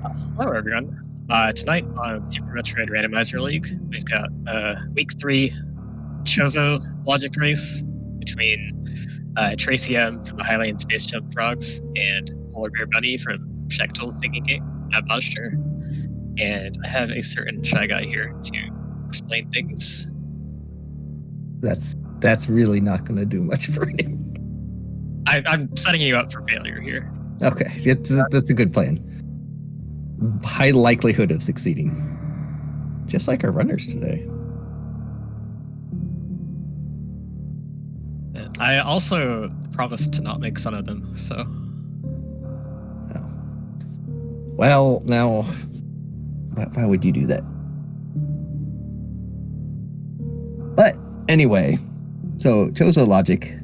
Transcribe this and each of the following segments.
Hello, everyone. Tonight on Super Metroid Randomizer League, we've got Week 3 Chozo Logic Race between Tracy M from the Hylian SpaceJump Frogs and Polar Bear Bunny from Shaktool Thinking Game, Monster. And I have a certain Shy Guy here to explain things. That's really not going to do much for you. I'm setting you up for failure here. Okay, that's a good plan. High likelihood of succeeding. Just like our runners today. I also promised to not make fun of them, so... Oh. Well, now, why would you do that? But anyway, so Chozo Logic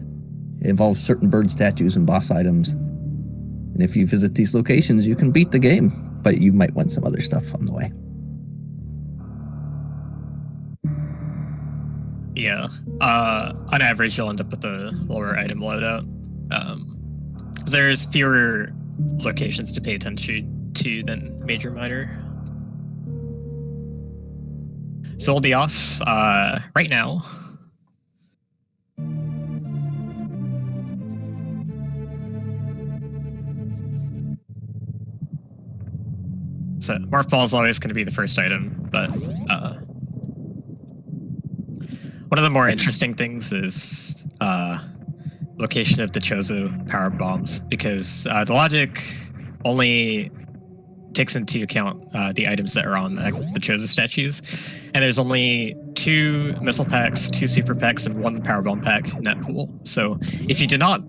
involves certain bird statues and boss items. And if you visit these locations, you can beat the game, but you might want some other stuff on the way. Yeah. On average, you'll end up with a lower item loadout. There's fewer locations to pay attention to than major minor. So we'll be off right now. So Morph Ball is always going to be the first item, but one of the more interesting things is location of the Chozo power bombs, because the logic only takes into account the items that are on the Chozo statues, and there's only 2 missile packs, 2 super packs, and 1 power bomb pack in that pool. So if you did not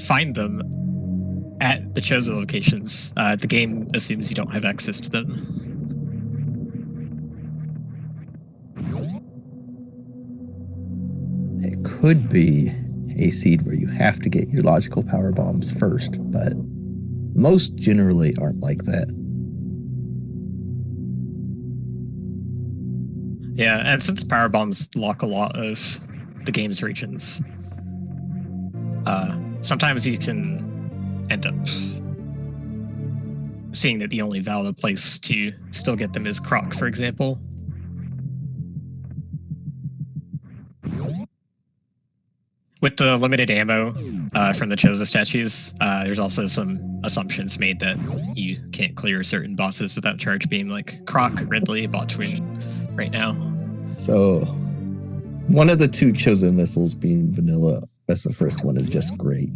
find them at the Chozo locations, the game assumes you don't have access to them. It could be a seed where you have to get your logical power bombs first, but most generally aren't like that. Yeah, and since power bombs lock a lot of the game's regions, sometimes you can end up seeing that the only valid place to still get them is Croc, for example. With the limited ammo from the Chozo statues, there's also some assumptions made that you can't clear certain bosses without charge beam, like Croc, Ridley, Botwin right now. So one of the 2 Chozo missiles being vanilla, that's the first one, is just great.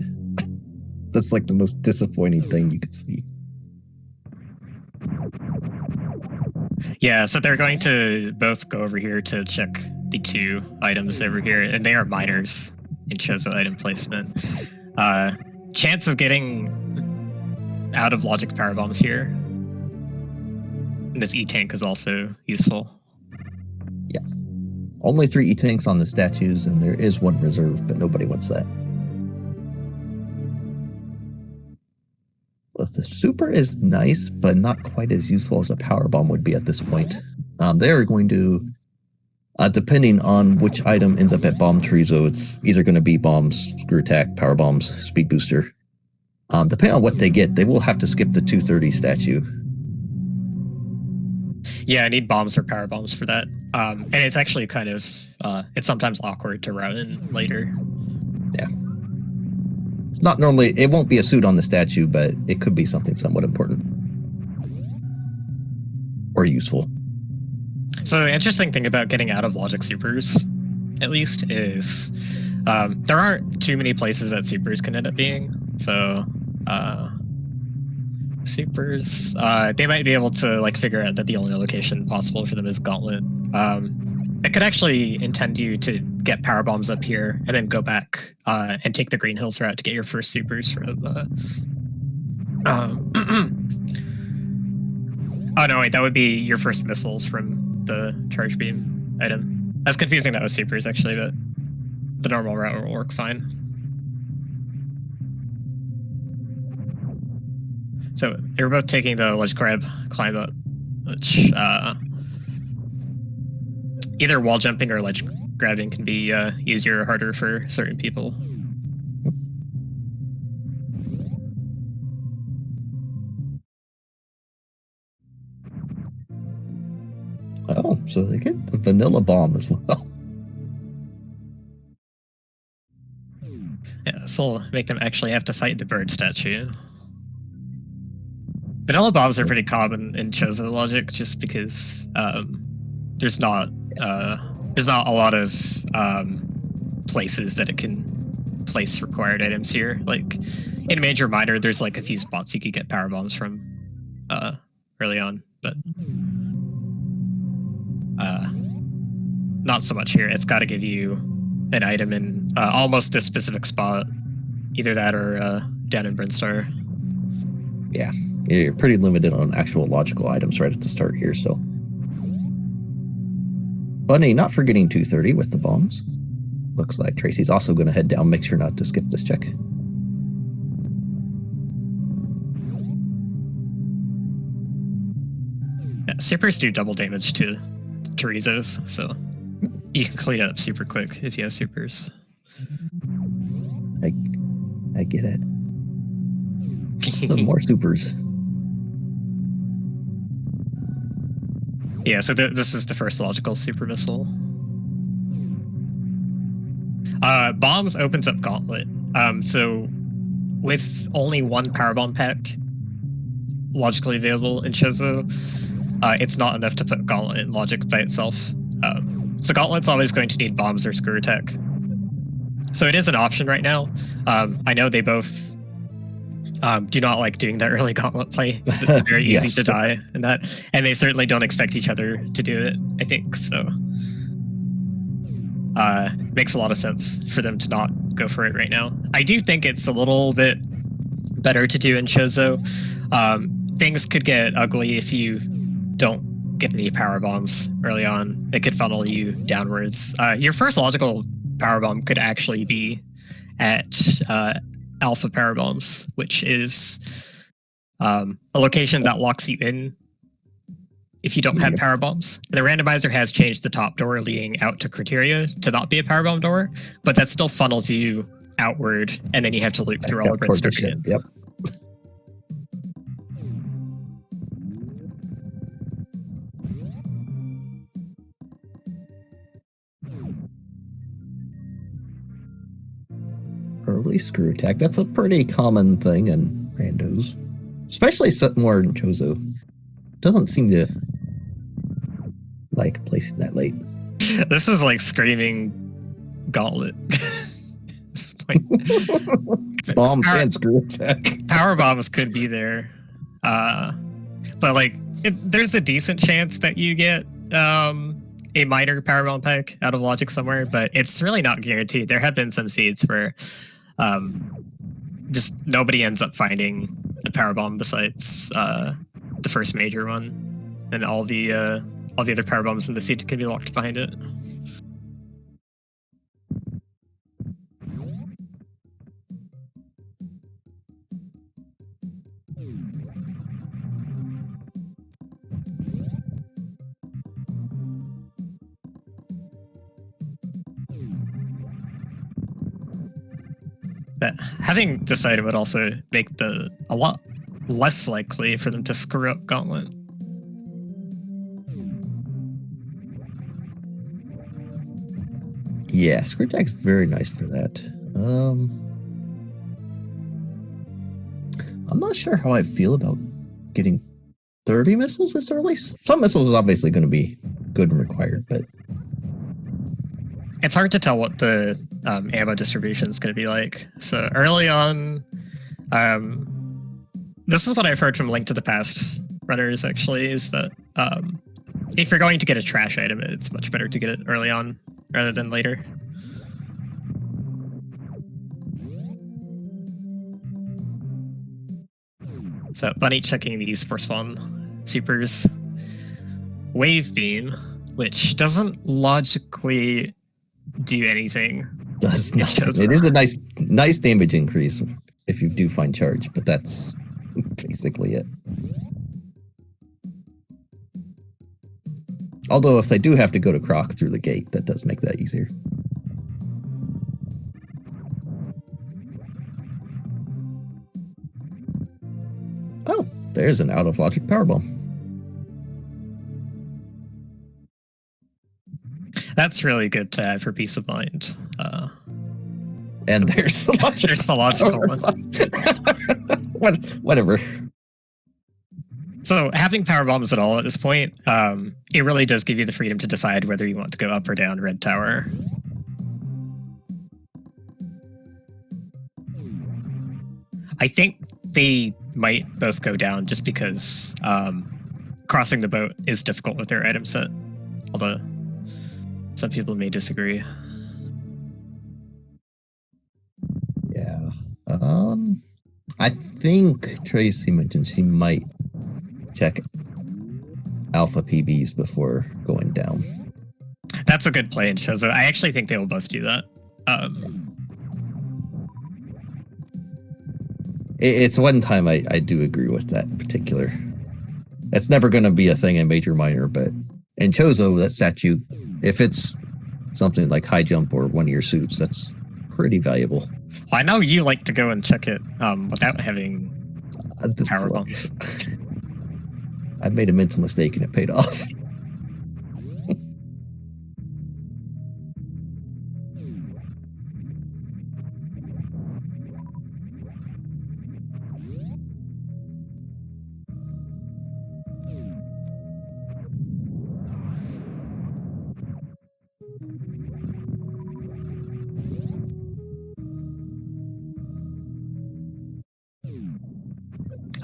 That's like the most disappointing thing you could see. Yeah, so they're going to both go over here to check the 2 items over here, and they are minors in Chozo item placement. Chance of getting out of logic power bombs here. And this E-tank is also useful. Yeah. Only 3 E-tanks on the statues, and there is 1 reserve, but nobody wants that. Well, the super is nice, but not quite as useful as a power bomb would be at this point. They are going to, depending on which item ends up at bomb tree, so it's either going to be bombs, screw attack, power bombs, speed booster. Depending on what they get, they will have to skip the 230 statue. Yeah, I need bombs or power bombs for that. And it's actually kind of, it's sometimes awkward to route in later. Yeah. It's not normally, it won't be a suit on the statue, but it could be something somewhat important. Or useful. So the interesting thing about getting out of logic supers, at least, is there aren't too many places that supers can end up being. So supers, they might be able to like figure out that the only location possible for them is Gauntlet. It could actually intend you to get power bombs up here and then go back and take the Green Hills route to get your first supers from. Oh no, wait, that would be your first missiles from the charge beam item. I was confusing that with supers actually, but the normal route will work fine. So they were both taking the ledge grab climb up, which either wall jumping or ledge grabbing can be easier or harder for certain people. Oh, so they get the vanilla bomb as well. Yeah, this will make them actually have to fight the bird statue. Vanilla bombs are pretty common in Chozo logic, just because there's not a lot of places that it can place required items here. Like in Major Minor, there's like a few spots you could get power bombs from early on, but not so much here. It's got to give you an item in almost this specific spot, either that or down in Brinstar. Yeah, you're pretty limited on actual logical items right at the start here, so. Bunny not forgetting 230 with the bombs. Looks like Tracy's also going to head down, make sure not to skip this check. Yeah, supers do double damage to Chorizos, so you can clean it up super quick if you have supers. I get it. Some more supers. Yeah, so this is the first logical super missile. Bombs opens up Gauntlet. So with only one power bomb pack logically available in Chozo, it's not enough to put Gauntlet in logic by itself. So Gauntlet's always going to need bombs or screw attack. So it is an option right now. I know they both do not like doing that early Gauntlet play because it's very easy to die in that, and they certainly don't expect each other to do it, I think, so it makes a lot of sense for them to not go for it right now. I do think it's a little bit better to do in Chozo. Things could get ugly if you don't get any power bombs early on. It could funnel you downwards. Your first logical power bomb could actually be at alpha power bombs, which is a location that locks you in if you don't have power bombs. And the randomizer has changed the top door leading out to Criteria to not be a power bomb door, but that still funnels you outward, and then you have to loop through all of Brinstar again. Yep. Early screw attack. That's a pretty common thing in randos, especially more in Chozo. Doesn't seem to like placing that late. This is like screaming Gauntlet. Bombs and screw attack. Power bombs could be there, but like there's a decent chance that you get a minor power bomb pack out of logic somewhere, but it's really not guaranteed. There have been some seeds where just nobody ends up finding the power bomb besides the first major one, and all the other power bombs in the seed can be locked behind it. But having this item would also make a lot less likely for them to screw up Gauntlet. Yeah, screw attack's very nice for that. I'm not sure how I feel about getting 30 missiles this early. Some missiles is obviously going to be good and required, but it's hard to tell what the ammo distribution is going to be like. So early on, this is what I've heard from Link to the Past runners, actually, is that if you're going to get a trash item, it's much better to get it early on rather than later. So Bunny checking these for spawn supers. Wave Beam, which doesn't logically do anything. Does not. It is a nice damage increase if you do find charge, but that's basically it. Although if they do have to go to Croc through the gate, that does make that easier. Oh, there's an out of logic powerbomb. That's really good to have for peace of mind. And there's the logical, There's the logical one. Whatever. So having power bombs at all at this point, it really does give you the freedom to decide whether you want to go up or down Red Tower. I think they might both go down just because crossing the boat is difficult with their item set. Although some people may disagree. Yeah. I think Tracy mentioned she might check alpha PBs before going down. That's a good play in Chozo. I actually think they will both do that. It's one time I do agree with that in particular. It's never going to be a thing in Major Minor, but in Chozo, that statue, if it's something like high jump or one of your suits, that's pretty valuable. Well, I know you like to go and check it without having power bombs. I made a mental mistake and it paid off.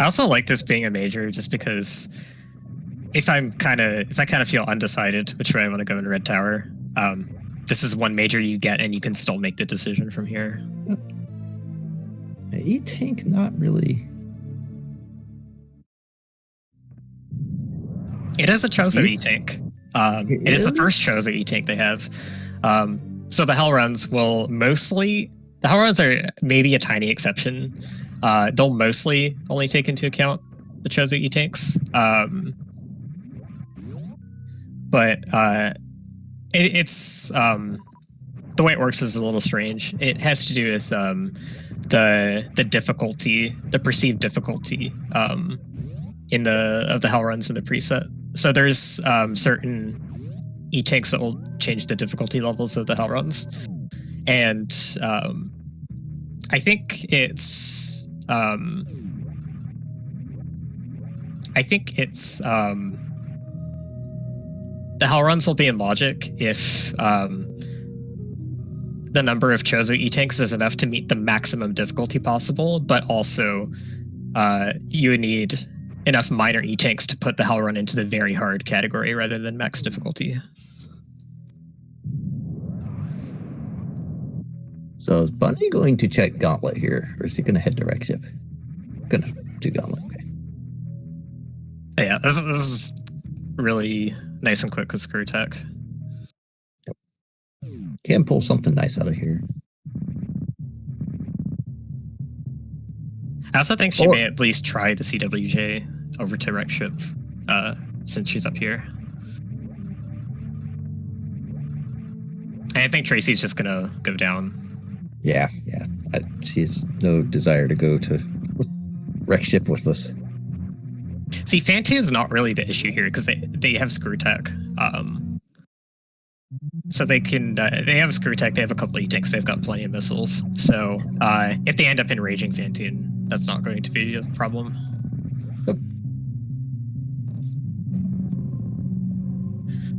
I also like this being a major just because if I kind of feel undecided which way I want to go in Red Tower, this is one major you get and you can still make the decision from here. E-Tank, not really. It is a Chozo E-Tank. It is the first Chozo E-Tank they have. So the Hell Runs will mostly... The Hell Runs are maybe a tiny exception. They'll mostly only take into account the Chozo E-Tanks. But it's... the way it works is a little strange. It has to do with the difficulty, the perceived difficulty of the Hell Runs in the preset. So there's certain E-Tanks that will change the difficulty levels of the Hell Runs. And I think it's the Hell Runs will be in logic if the number of Chozo E-Tanks is enough to meet the maximum difficulty possible, but also you would need enough minor E-Tanks to put the Hell Run into the very hard category rather than max difficulty. So is Bunny going to check Gauntlet here, or is he going to head to Wreck Ship? Gonna do Gauntlet. Okay. Yeah, this is really nice and quick with Screw Tech. Yep. Can pull something nice out of here. I also think she may at least try the CWJ over to Wreck Ship since she's up here. And I think Tracy's just gonna go down. Yeah. She has no desire to go to Wreck Ship with us. See, Fantoon's not really the issue here because they have Screw Tech. So they can, they have Screw Tech, they have a couple E-Tanks, they've got plenty of missiles. So if they end up enraging Fantoon, that's not going to be a problem. Yep.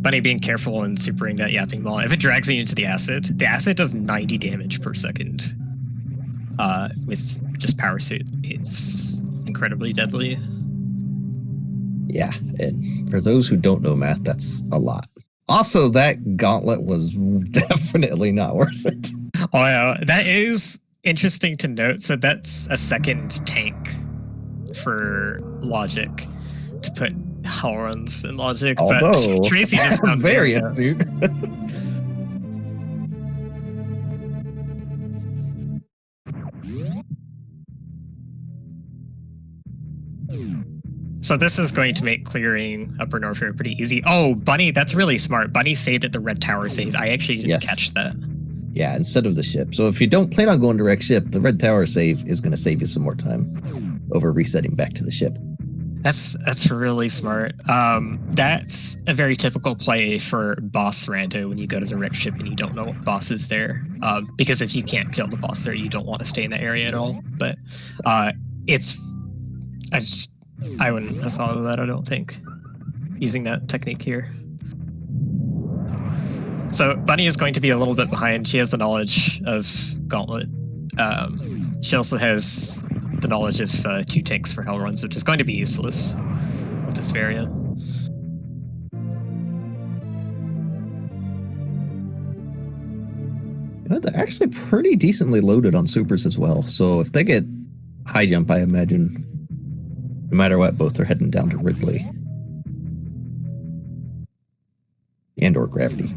Bunny being careful and supering that yapping ball. If it drags you into the acid does 90 damage per second with just power suit. It's incredibly deadly. Yeah, and for those who don't know math, that's a lot. Also, that gauntlet was definitely not worth it. Oh yeah, that is interesting to note. So that's a second tank for Logic to put Hell Runs in Logic. Although, but Tracy just found variant, dude. So this is going to make clearing Upper Norfair pretty easy. Oh, Bunny, that's really smart. Bunny saved at the Red Tower save. I actually didn't catch that. Yeah, instead of the ship. So if you don't plan on going to Wreck Ship, the Red Tower save is going to save you some more time over resetting back to the ship. That's really smart. That's a very typical play for boss rando when you go to the wreck ship and you don't know what boss is there. Because if you can't kill the boss there, you don't want to stay in that area at all. But it's I wouldn't have thought of that. I don't think using that technique here. So Bunny is going to be a little bit behind. She has the knowledge of Gauntlet. She also has the knowledge of 2 tanks for Hell Runs, which is going to be useless with this variant. They're actually pretty decently loaded on supers as well. So if they get high jump, I imagine no matter what, both are heading down to Ridley and or gravity.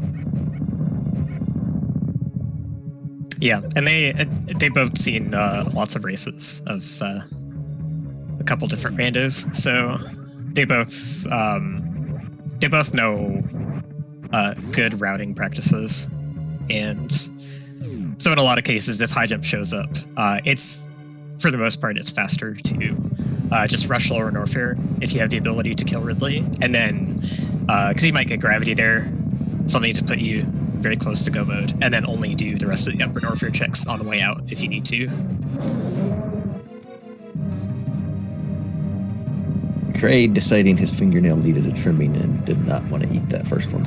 Yeah, and they both seen lots of races of a couple different randos, so they both know good routing practices, and so in a lot of cases, if high jump shows up, it's for the most part it's faster to just rush lower Norfair if you have the ability to kill Ridley, and then because you might get gravity there, something to put you very close to go mode, and then only do the rest of the upper Norfair checks on the way out if you need to. Craig deciding his fingernail needed a trimming and did not want to eat that first one.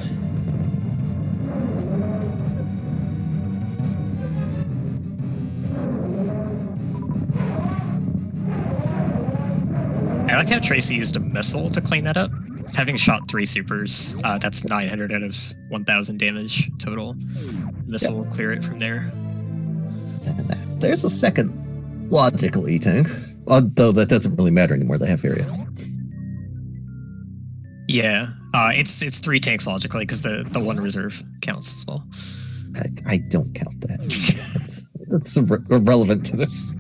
I like how Tracy used a missile to clean that up. Having shot 3 supers, that's 900 out of 1,000 damage total. The missile will clear it from there. And there's a second logical E-tank, although that doesn't really matter anymore. They have area. Yeah, it's 3 tanks logically because the 1 reserve counts as well. I don't count that. That's irrelevant to this.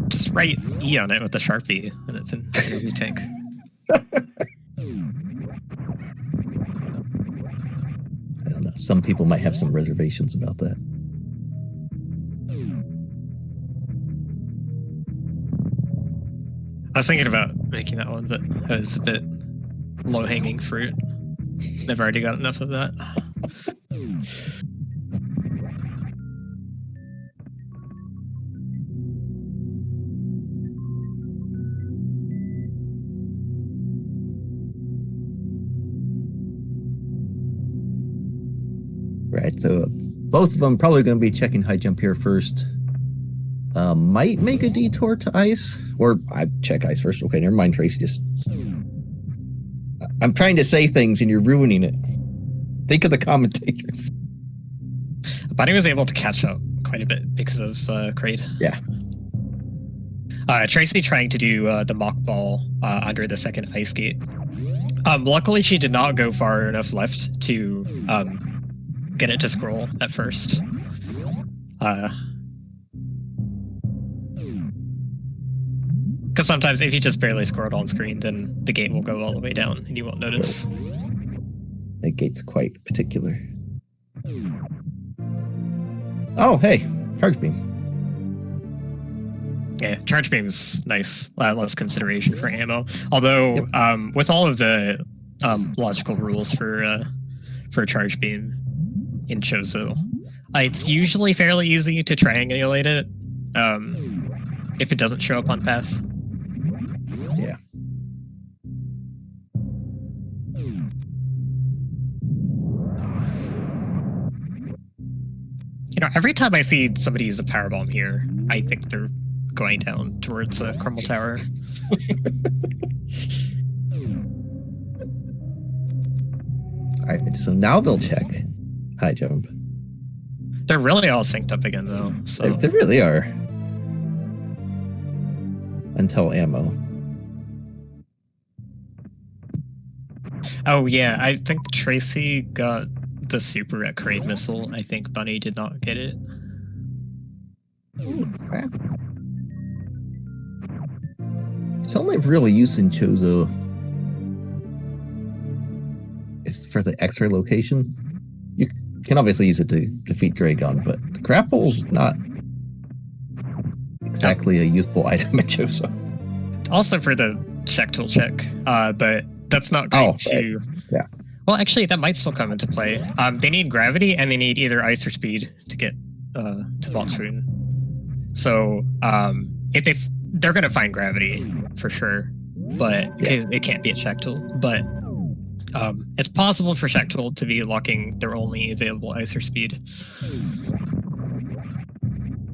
Just write E on it with a Sharpie, and it's an enemy tank. I don't know. Some people might have some reservations about that. I was thinking about making that one, but it was a bit low-hanging fruit. I've already got enough of that. Right, so both of them probably going to be checking high jump here first. Might make a detour to ice, or I check ice first. Okay, never mind, Tracy. Just I'm trying to say things and you're ruining it. Think of the commentators. Bunny was able to catch up quite a bit because of Kraid. Yeah. Tracy trying to do the mock ball under the second ice gate. Luckily, she did not go far enough left to get it to scroll at first. Because sometimes if you just barely scroll on screen, then the gate will go all the way down and you won't notice. That gate's quite particular. Oh, hey, charge beam. Yeah, charge beam's nice. Less consideration for ammo. Although, with all of the logical rules for a charge beam in Chozo, it's usually fairly easy to triangulate it if it doesn't show up on path. Yeah. You know, every time I see somebody use a power bomb here, I think they're going down towards a crumble tower. All right, so now they'll check high jump. They're really all synced up again, though. So They really are. Until ammo. Oh yeah, I think Tracy got the super at Kraid missile. I think Bunny did not get it. Ooh, crap. It's only really use in Chozo is for the X-ray location. can obviously use it to defeat Dragon, but grapple's not exactly a useful item in Chozo. Also for the Shaktool check, but that's not going to... Right. Yeah. Well, actually, that might still come into play. They need gravity, and they need either ice or speed to get to Vault Rune. So if they're going to find gravity for sure, but it can't be at Shaktool. But it's possible for Shaktool to be locking their only available ice or speed.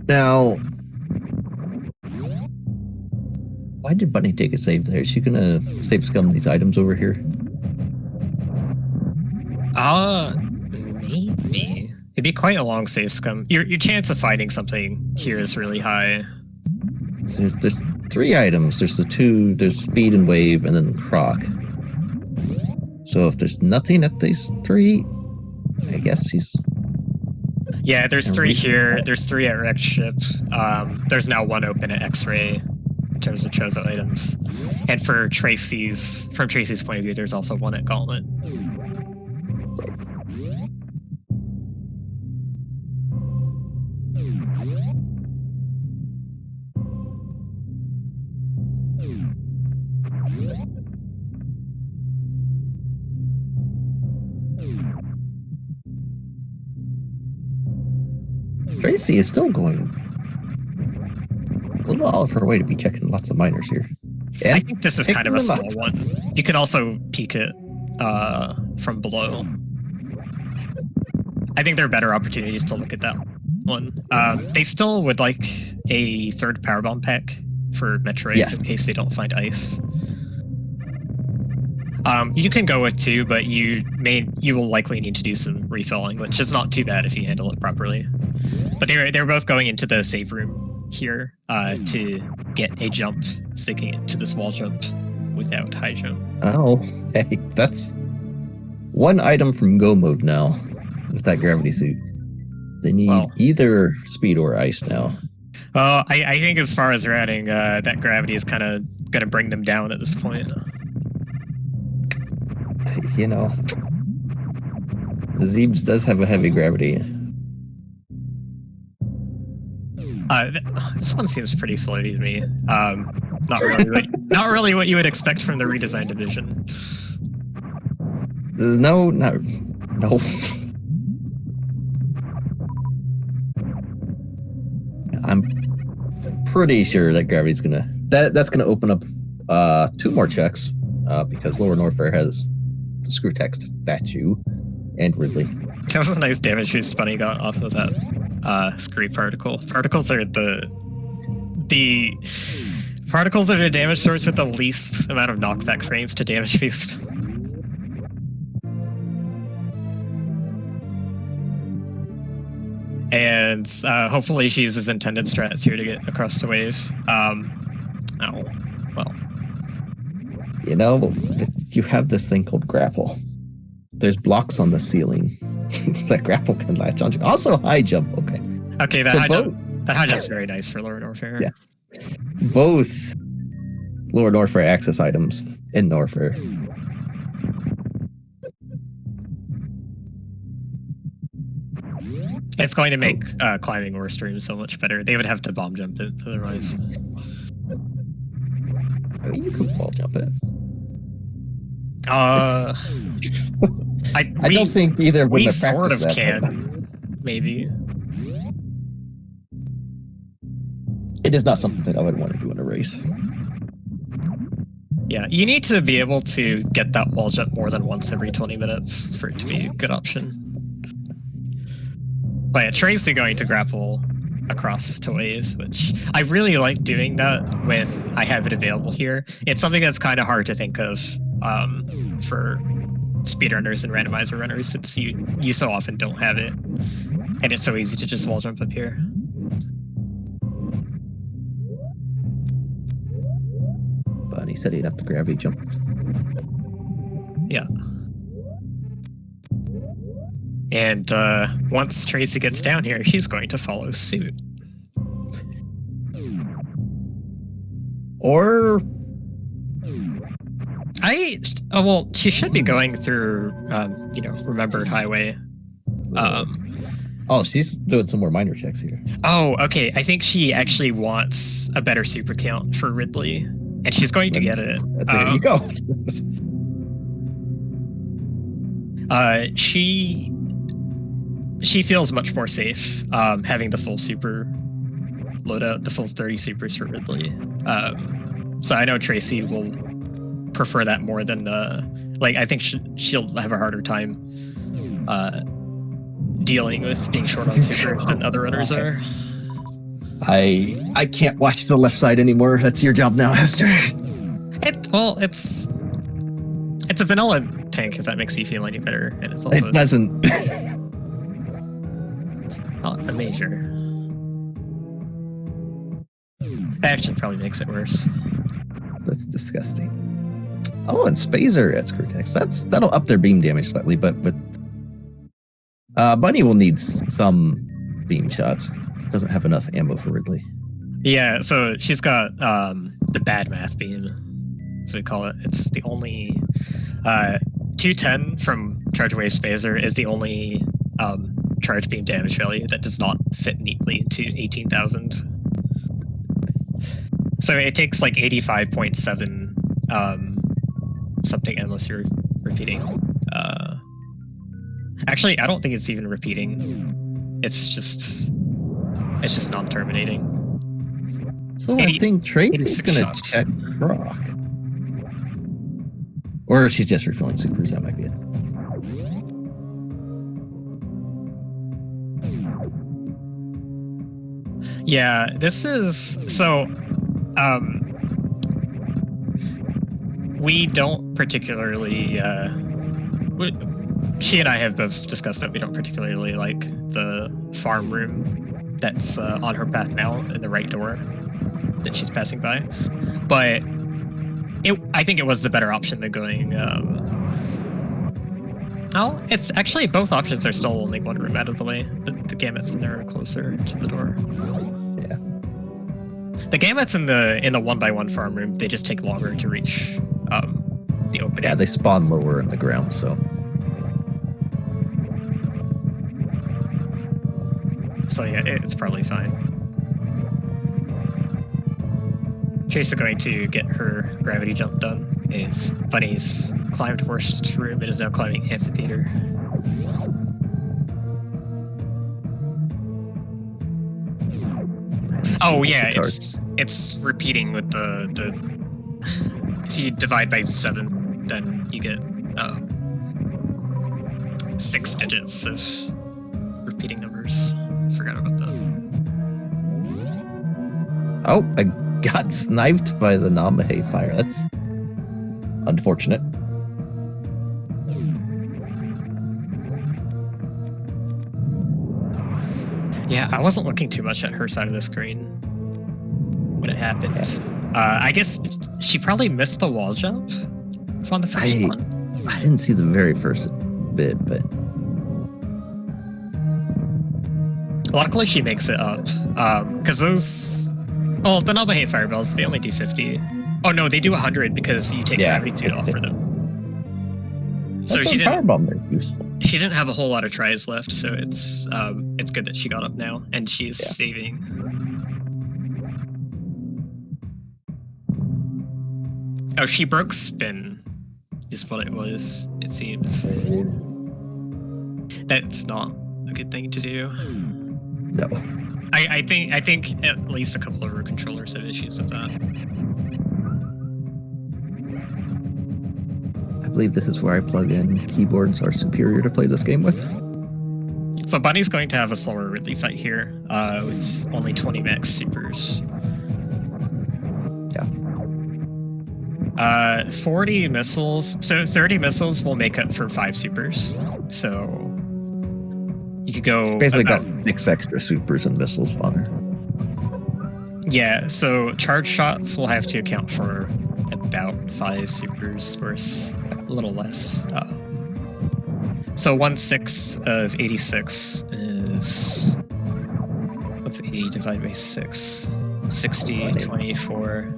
Now, why did Bunny take a save there? Is she gonna save scum these items over here? Maybe. It'd be quite a long save scum. Your chance of finding something here is really high. So there's 3 items. There's there's speed and wave, and then croc. So if there's nothing at these 3, I guess he's... Yeah, there's 3 here. There's 3 at Wrecked Ship. There's now 1 open at X-Ray in terms of Chozo items. And from Tracy's point of view, there's also 1 at Gauntlet. Tracy is still going a little out of her way to be checking lots of miners here. And I think this is kind of a small one. You can also peek it from below. I think there are better opportunities to look at that one. They still would like a 3rd power bomb pack for Metroids in case they don't find ice. You can go with 2, but you will likely need to do some refilling, which is not too bad if you handle it properly. But they're both going into the save room here to get a jump, so they can get to this wall jump without high jump. Oh, hey, that's 1 item from go mode now with that gravity suit. They need either speed or ice now. Well, I think as far as routing, that gravity is kind of going to bring them down at this point. You know, Zeebs does have a heavy gravity. This one seems pretty floaty to me. Not really what you would expect from the redesigned division. No. I'm pretty sure that gravity's that's gonna open up 2 more checks because Lower Norfair has the Screw Text statue and Ridley. That was a nice damage boost Bunny got off of that Scree particle. Particles are the damage source with the least amount of knockback frames to damage boost. And hopefully she uses intended strats here to get across the wave. You know, you have this thing called grapple. There's blocks on the ceiling that grapple can latch onto. Also high jump, okay. Okay, that high jump's very nice for Lower Norfair. Yes. Both Lower Norfair access items in Norfair. It's going to make climbing or stream so much better. They would have to bomb jump it otherwise. I mean, you could wall jump it. I don't think either of them we have sort of practiced that, can, maybe. It is not something that I would want to do in a race. Yeah, you need to be able to get that wall jump more than once every 20 minutes for it to be a good option. But yeah, Tracy going to grapple across to wave, which I really like doing that when I have it available here. It's something that's kind of hard to think of for speedrunners and randomizer runners, since you so often don't have it, and it's so easy to just wall jump up here. Bunny setting up the gravity jump. Yeah. And once Tracy gets down here, she's going to follow suit. Or... well, she should be going through, remembered highway. Oh, she's doing some more minor checks here. Oh, okay. I think she actually wants a better super count for Ridley, and she's going to get it. There you go. She feels much more safe having the full super loadout, the full 30 supers for Ridley. So I know Tracy will prefer that more than I think she'll have a harder time dealing with being short on supers than other runners are. I can't watch the left side anymore. That's your job now, Hester. It's a vanilla tank, if that makes you feel any better, and it's also It doesn't. It's not a major. That actually probably makes it worse. That's disgusting. Oh, and Spazer at Screw-Tex. That'll up their beam damage slightly, but Bunny will need some beam shots. Doesn't have enough ammo for Ridley. Yeah, so she's got the bad math beam, so we call it. It's the only 210 from Charge Wave Spazer is the only charge beam damage value that does not fit neatly into 18,000. So it takes like 85.7 something unless you're repeating. Actually, I don't think it's even repeating. It's just non-terminating. So I think Tracy's gonna check Croc. Or she's just refilling supers, that might be it. Yeah, this is so we don't particularly she and I have both discussed that we don't particularly like the farm room that's on her path now in the right door that she's passing by. But I think it was the better option than going oh, it's actually both options are still only one room out of the way. The gamuts in there are closer to the door. Yeah. The gamuts in the 1x1 farm room, they just take longer to reach the opening. Yeah, they spawn lower in the ground, so. So yeah, it's probably fine. Chase is going to get her gravity jump done. Is Bunny's climbed worst room and is now climbing amphitheater. Oh yeah, it's repeating with the if you divide by 7, then you get 6 digits of repeating numbers. Forgot about that. Oh, I got sniped by the Namahe fire. That's unfortunate. Yeah, I wasn't looking too much at her side of the screen when it happened. Yeah. I guess she probably missed the wall jump on the first one. I didn't see the very first bit, but luckily she makes it up. Because those, well, the Namahe fireballs, they only do 50. Oh no, they do 100 because you take gravity suit off for them. So she didn't have a whole lot of tries left, so it's good that she got up now and she's saving. Oh, she broke spin, is what it was. It seems that's not a good thing to do. No, I think at least a couple of her controllers have issues with that. I believe this is where I plug in keyboards are superior to play this game with. So Bunny's going to have a slower Ridley fight here with only 20 max supers. Yeah. 40 missiles. So 30 missiles will make up for 5 supers. So you could go. She's basically got 6 extra supers and missiles on her. Yeah, so charge shots will have to account for about 5 supers worth, a little less. So 1/6 of 86 is, what's 80 divided by 6? 60, 24,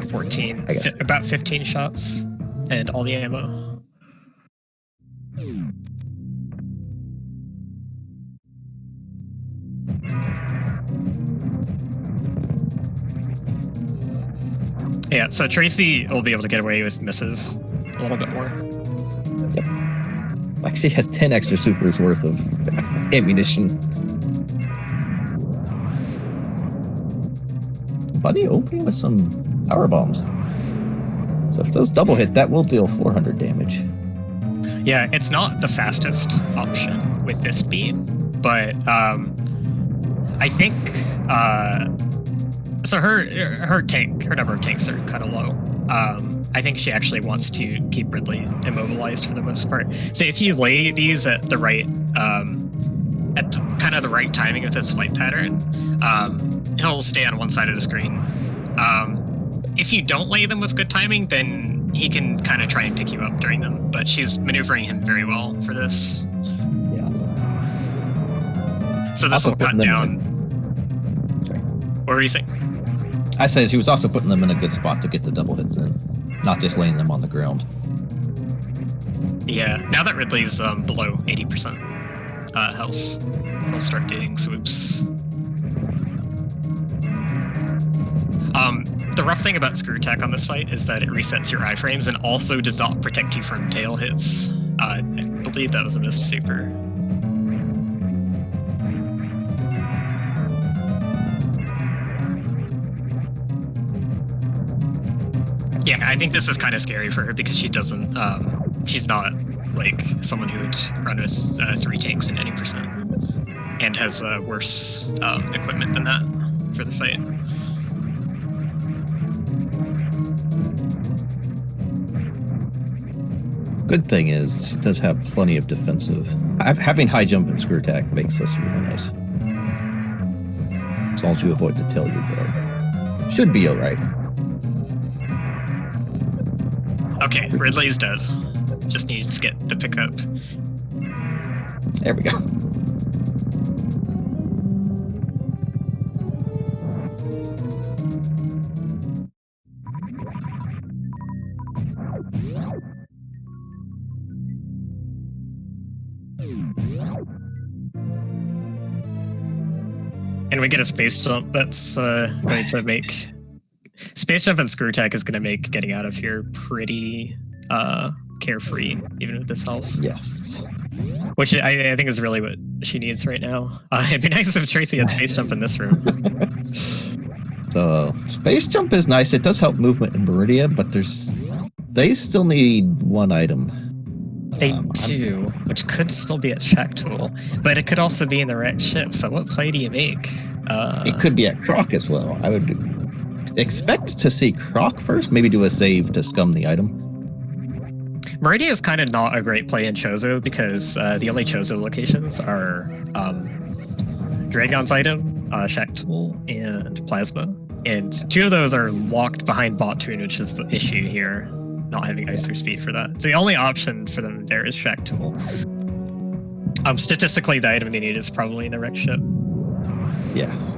14, about 15 shots and all the ammo. Yeah, so Tracy will be able to get away with misses a little bit more. Like she has 10 extra supers worth of ammunition. Bunny opening with some power bombs. So if those double hit, that will deal 400 damage. Yeah, it's not the fastest option with this beam, but I think so her number of tanks are kind of low. I think she actually wants to keep Ridley immobilized for the most part. So if you lay these at the right, kind of the right timing of this flight pattern, he'll stay on one side of the screen. If you don't lay them with good timing, then he can kind of try and pick you up during them. But she's maneuvering him very well for this. Yeah. So this will cut down. Okay. What were you saying? I said she was also putting them in a good spot to get the double hits in, not just laying them on the ground. Yeah, now that Ridley's below 80% health, he'll start doing swoops. The rough thing about Screw Attack on this fight is that it resets your iframes and also does not protect you from tail hits. I believe that was a missed super. Yeah, I think this is kind of scary for her because she doesn't, she's not like someone who would run with 3 tanks in any percent and has worse equipment than that for the fight. Good thing is she does have plenty of defensive. Having high jump and screw attack makes this really nice. As long as you avoid the tail, you're good. Should be alright. Okay, Ridley's dead. Just needs to get the pickup. There we go. And we get a space jump that's going to make... Space jump and screw attack is going to make getting out of here pretty carefree, even with this health. Yes. Which I think is really what she needs right now. It'd be nice if Tracy had space jump in this room. So space jump is nice. It does help movement in Meridia, but they still need one item. They do, which could still be at Shaktool, but it could also be in the right ship. So what play do you make? It could be at Croc as well. I would expect to see Croc first, maybe do a save to scum the item. Meridia is kind of not a great play in Chozo because the only Chozo locations are Dragon's item, Shaktool, and Plasma. And 2 of those are locked behind Bot Toon, which is the issue here, not having ice through speed for that. So the only option for them there is Shaktool. Statistically, the item they need is probably in the wreck ship. Yes.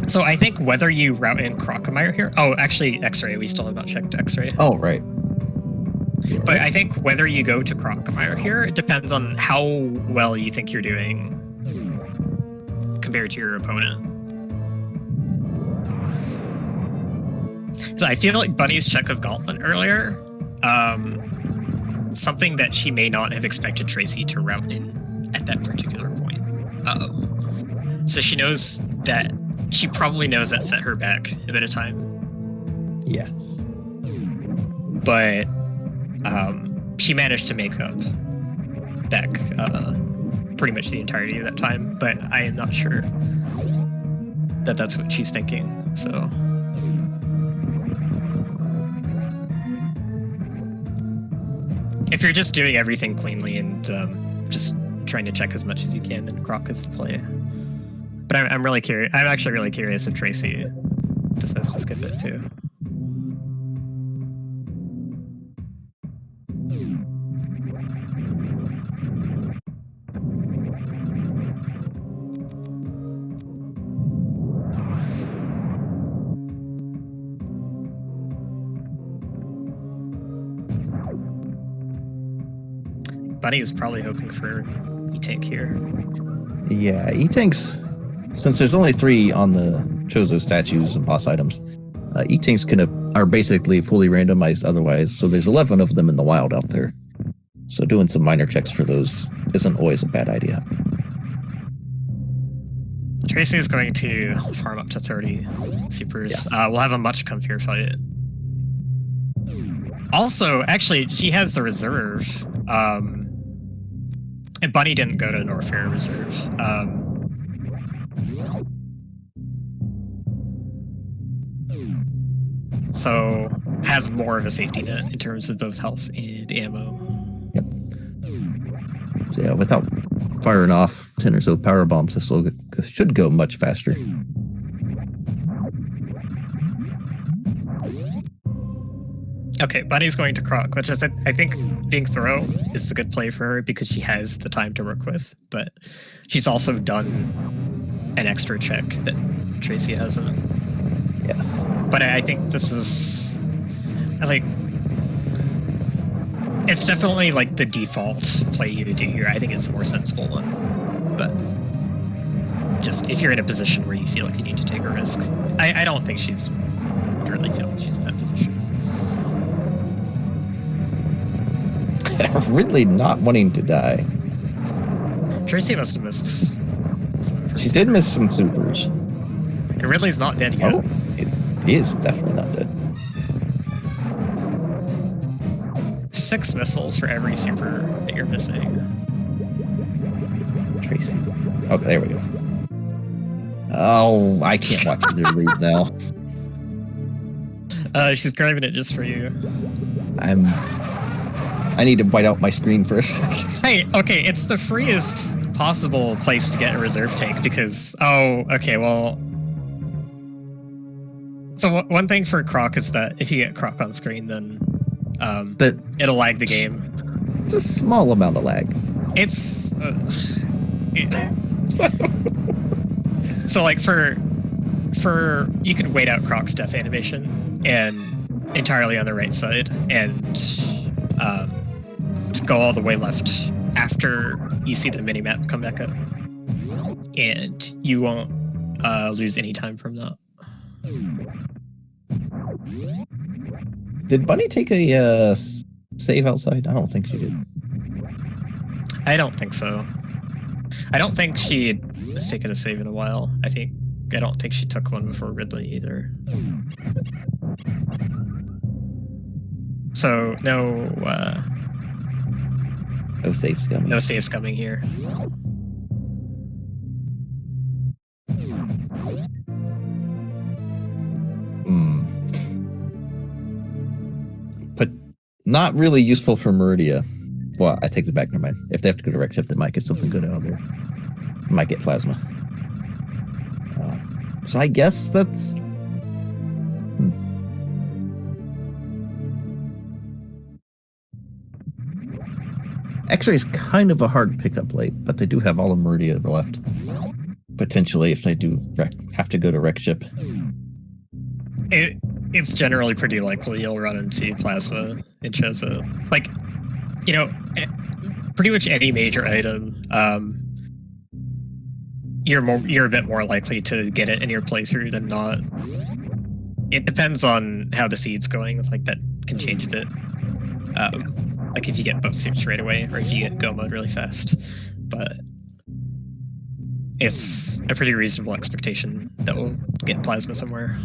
So I think whether you route in Ranomizer here... Oh, actually, X-Ray. We still have not checked X-Ray. Oh, right. But I think whether you go to Ranomizer here, it depends on how well you think you're doing compared to your opponent. So I feel like Bunny's check of Gauntlet earlier, something that she may not have expected Tracy to route in at that particular point. So she knows that... She probably knows that set her back a bit of time. Yeah. But she managed to make up back pretty much the entirety of that time. But I am not sure that that's what she's thinking. So... If you're just doing everything cleanly and just trying to check as much as you can, then Croc is the play. But I'm really curious. I'm actually really curious if Tracy decides to skip it too. Bunny was probably hoping for E-Tank here. Yeah, E-Tanks, since there's only 3 on the Chozo statues and boss items, E-tanks are basically fully randomized otherwise, so there's 11 of them in the wild out there. So doing some minor checks for those isn't always a bad idea. Tracy is going to farm up to 30 supers. Yes. We'll have a much comfier fight. Also, actually, she has the reserve. And Bunny didn't go to Norfair Reserve. So has more of a safety net in terms of both health and ammo. Yep. So yeah, without firing off 10 or so power bombs, this should go much faster. Okay, Bunny's going to Croc, which is, I think, being thorough is the good play for her because she has the time to work with, but she's also done an extra check that Tracy hasn't. Yes. But I think this is, like, it's definitely, like, the default play you do here. I think it's the more sensible one. But just, if you're in a position where you feel like you need to take a risk. I don't think she's, really feel like she's in that position. Ridley not wanting to die. Tracy must have missed some of her She did miss some supers. And Ridley's not dead yet. Oh, he is definitely not dead. 6 missiles for every super that you're missing. Tracy. Okay, there we go. Oh, I can't watch either of these now. She's grabbing it just for you. I need to white out my screen for a second. Hey, okay, it's the freest possible place to get a reserve tank because, oh, okay, well... So one thing for Croc is that if you get Croc on screen, then it'll lag the game. It's a small amount of lag. It's... So, like, for... You could wait out Croc's death animation and entirely on the right side and... just go all the way left after you see the minimap come back up. And you won't lose any time from that. Did Bunny take a save outside? I don't think she did. I don't think so. I don't think she has taken a save in a while. I don't think she took one before Ridley either. So, no saves coming. No saves coming here. But not really useful for Meridia. Well, I take the back. Never mind. If they have to go to Rec Ship, they might get something good out of there. They might get plasma. So I guess that's... X-ray is kind of a hard pickup late, but they do have all of Meridia left. Potentially, if they do have to go to Rec Ship. It's generally pretty likely you'll run into plasma in Chozo. Like, you know, pretty much any major item, you're a bit more likely to get it in your playthrough than not. It depends on how the seed's going. Like, that can change a bit. Like if you get both suits right away, or if you get go mode really fast. But it's a pretty reasonable expectation that we'll get plasma somewhere.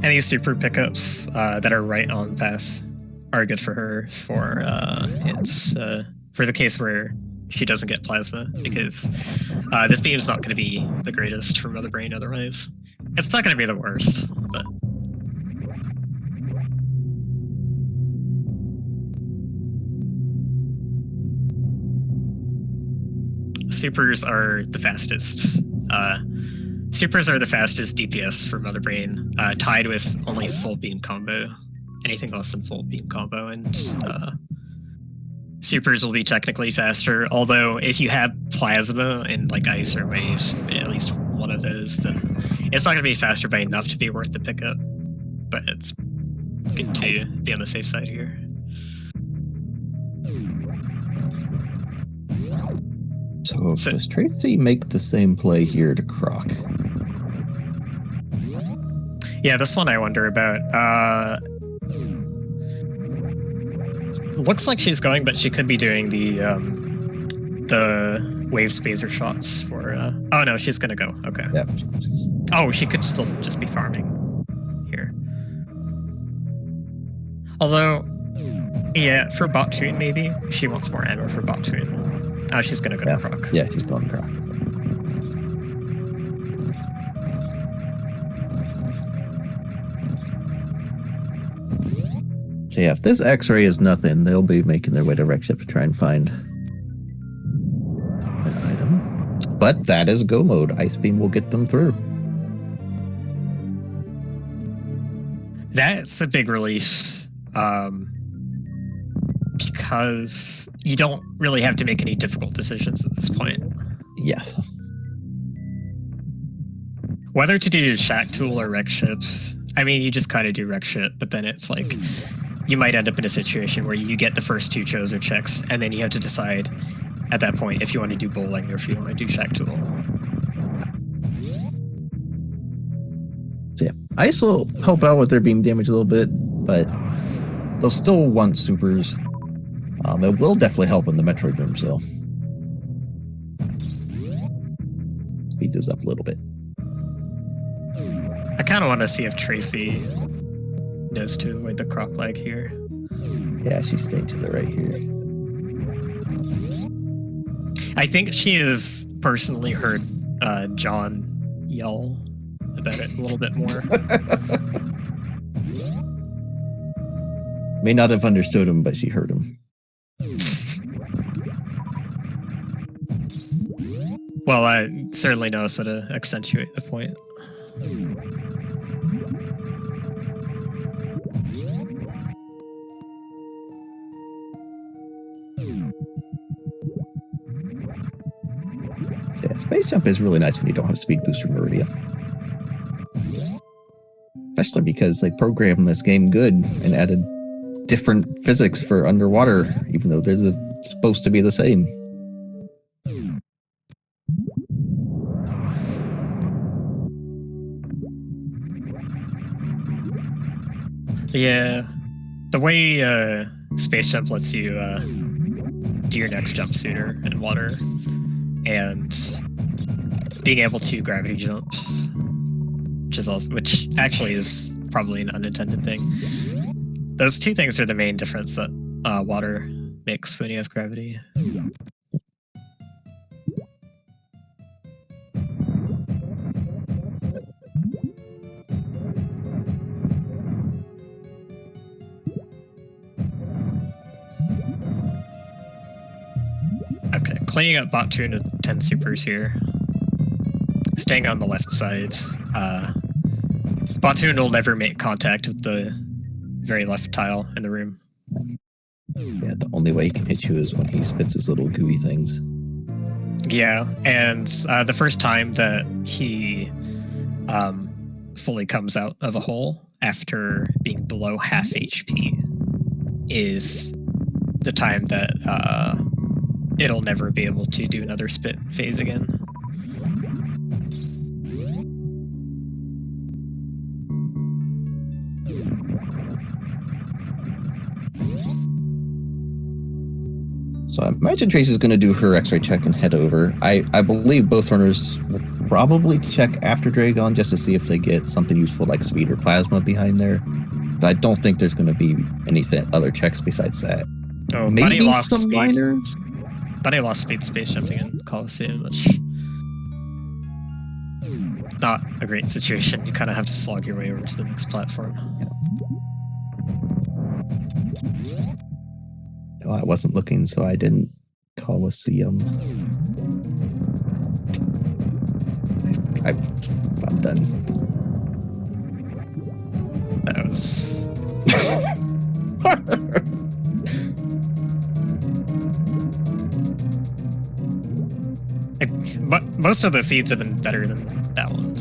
Any super pickups that are right on path are good for her for the case where she doesn't get plasma, because this beam's not going to be the greatest for Mother Brain otherwise. It's not going to be the worst, but... Supers are the fastest. Supers are the fastest DPS for Mother Brain, tied with only full beam combo. Anything less than full beam combo, and supers will be technically faster, although if you have plasma and like ice or wave, at least one of those, then it's not going to be faster by enough to be worth the pickup. but it's good to be on the safe side here. So does Tracy make the same play here to Croc? Yeah, this one I wonder about. Looks like she's going, but she could be doing the wave spacer shots for. Oh no, she's gonna go. Okay. Yeah. Oh, she could still just be farming here. Although, yeah, for bot tune maybe she wants more ammo for bot tune. Oh, she's gonna go to Croc. Yeah, she's going to Croc. So yeah, if this X-ray is nothing, they'll be making their way to wreck ship to try and find an item. But that is go mode. Ice Beam will get them through. That's a big relief, because you don't really have to make any difficult decisions at this point. Yes. Whether to do Shaktool or wreck ship, I mean, you just kind of do wreck ship, but then it's like you might end up in a situation where you get the first 2 Chozo checks, and then you have to decide at that point if you want to do bowling or if you want to do Shaktool. So yeah, Ice will help out with their beam damage a little bit, but they'll still want supers. It will definitely help in the Metroid room, so speed those up a little bit. I kind of want to see if Tracy knows to avoid the croc leg here. Yeah, she's staying to the right here. I think she has personally heard John yell about it a little bit more. May not have understood him, but she heard him. Well, I certainly knows how to accentuate the point. So yeah, SpaceJump is really nice when you don't have Speed Booster Meridia. Especially because they programmed this game good and added different physics for underwater, even though they're supposed to be the same. Yeah, the way SpaceJump lets you do your next jump sooner in water, and being able to gravity jump, which actually is probably an unintended thing. Those 2 things are the main difference that water makes when you have gravity. Okay, cleaning up bot tune with 10 supers here. Staying on the left side. Bot tune will never make contact with the very left tile in the room. Yeah, the only way he can hit you is when he spits his little gooey things. Yeah, and the first time that he fully comes out of a hole after being below half HP is the time that it'll never be able to do another spit phase again. So I imagine Tracy's going to do her X-ray check and head over. I believe both runners will probably check after Dragon just to see if they get something useful like speed or plasma behind there. But I don't think there's going to be anything other checks besides that. Oh, maybe Buddy lost some speed. minors. Buddy lost speed space jumping in Coliseum, which it's not a great situation. You kind of have to slog your way over to the next platform. No, I wasn't looking, so I didn't Coliseum. I'm done. That was... But most of the seeds have been better than that one.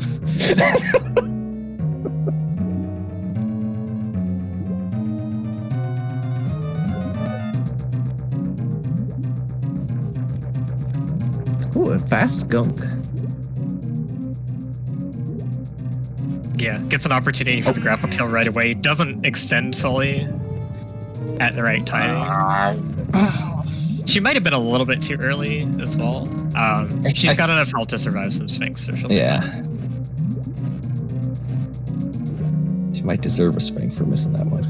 Ooh, a fast gunk. Yeah, gets an opportunity for the grapple kill right away. Doesn't extend fully at the right timing. She might have been a little bit too early as well. She's got enough health to survive some Sphinx, so she'll be fine. She might deserve a Sphinx for missing that one.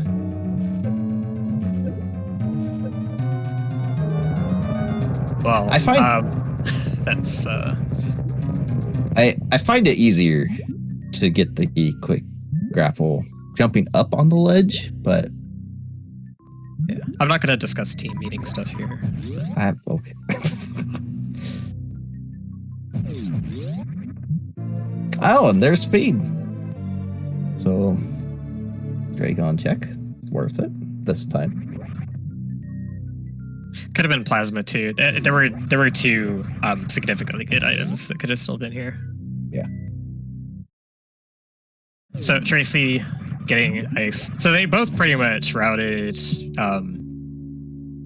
Well, I find that's I find it easier to get the quick grapple jumping up on the ledge, but yeah. I'm not going to discuss team meeting stuff here. Okay. Oh, and there's speed. So Dragon check, worth it this time. Could have been plasma too. There were two significantly good items that could have still been here. Yeah. So Tracy getting ice. So they both pretty much routed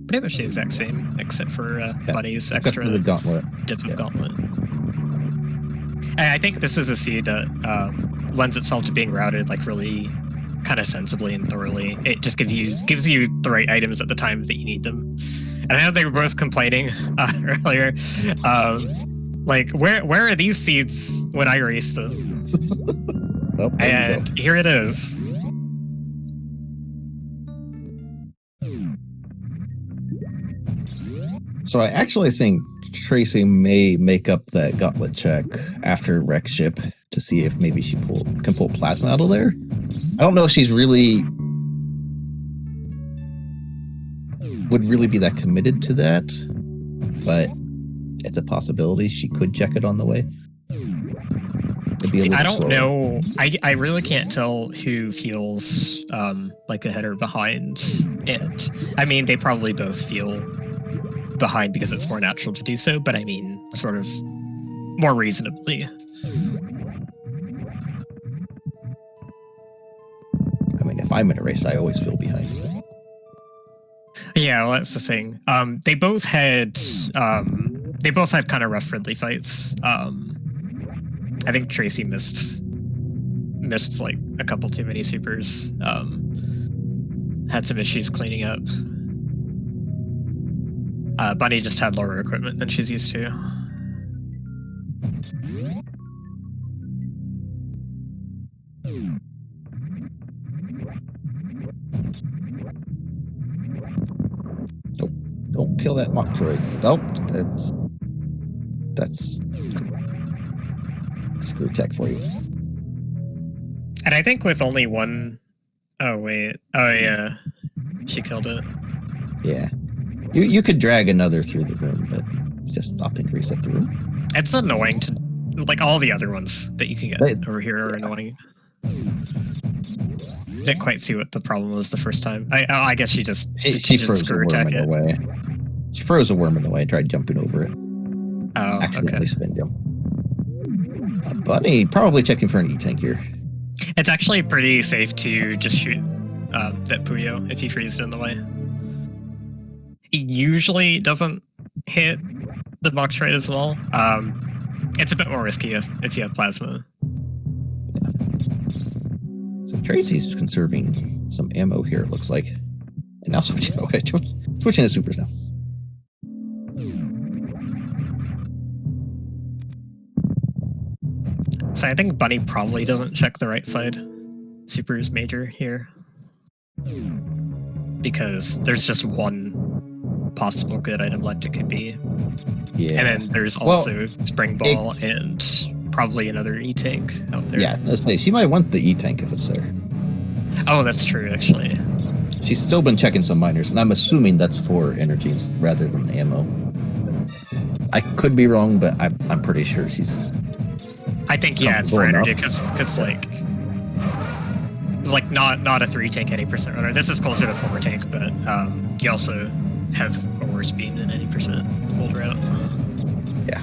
pretty much the exact same, except for Bunny's extra the gauntlet. dip of gauntlet. And I think this is a seed that lends itself to being routed like really kind of sensibly and thoroughly. It just gives you the right items at the time that you need them. And I know they were both complaining earlier. Like, where are these seeds when I race them? Well, and here it is. So I actually think Tracy may make up that gauntlet check after wreck ship to see if maybe she can pull plasma out of there. I don't know if she's would really be that committed to that, but it's a possibility. She could check it on the way. See, I don't know. I really can't tell who feels like ahead or behind. And I mean, they probably both feel behind because it's more natural to do so, but I mean, sort of more reasonably. I mean, if I'm in a race, I always feel behind. Yeah, well, that's the thing. They both had kind of rough friendly fights. I think Tracy missed like a couple too many supers. Had some issues cleaning up. Bunny just had lower equipment than she's used to. Nope. Don't kill that Metroid. Nope. That's screw tech for you. And I think with only one... Oh, wait. Oh, yeah. She killed it. Yeah. You could drag another through the room, but just stop and reset the room. It's annoying to... Like, all the other ones that you can get over here are annoying. Didn't quite see what the problem was the first time. I guess she just... She froze a worm in the way. She froze a worm in the way and tried jumping over it. Oh, accidentally spin jump. Bunny probably checking for an E-tank here. It's actually pretty safe to just shoot that Puyo if he freezes it in the way. He usually doesn't hit the box trade as well. It's a bit more risky if you have plasma. Yeah. So Tracy's conserving some ammo here, it looks like. And now switching to supers now. So I think Bunny probably doesn't check the right side. Supers major here. Because there's just one possible good item left it could be. Yeah. And then there's also Spring Ball and probably another E-tank out there. Yeah, she might want the E-tank if it's there. Oh, that's true, actually. She's still been checking some miners, and I'm assuming that's for energy rather than ammo. I could be wrong, but I'm pretty sure she's... I think, yeah, it's for energy, because like... It's like not a 3-tank 80% runner. This is closer to 4-tank, but you also have a worse beam than 80% hold route. Yeah.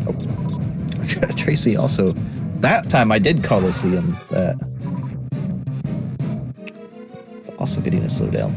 Oh. Tracy also... That time I did Coliseum that... Also getting a slowdown.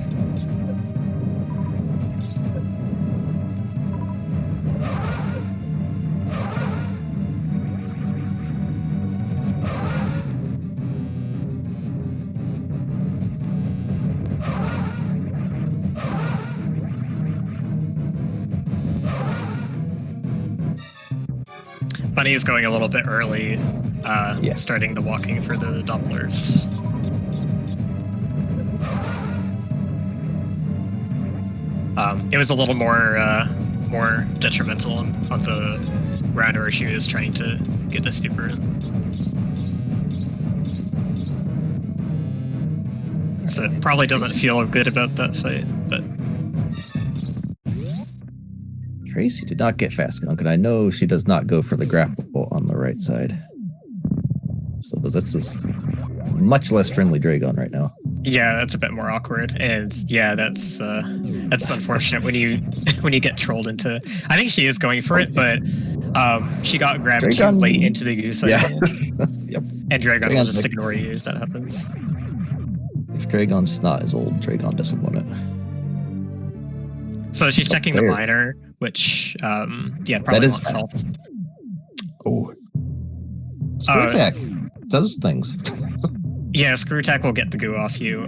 Bunny is going a little bit early, starting the walking for the Dopplers. It was a little more detrimental on the round where she was trying to get the super in. So it probably doesn't feel good about that fight, but Tracy did not get fast enough, and I know she does not go for the grapple on the right side. So this is much less friendly Dragon right now. Yeah, that's a bit more awkward, and yeah, that's unfortunate when you get trolled into. I think she is going for it, but she got grabbed too late into the goose. Yeah. Yep. And Dragon will just ignore you if that happens. If Dragon's not as old, Dragon doesn't want it. So she's checking the miner, which probably that is wants help. Oh, Screw Attack does things. Yeah, Screw Attack will get the goo off you.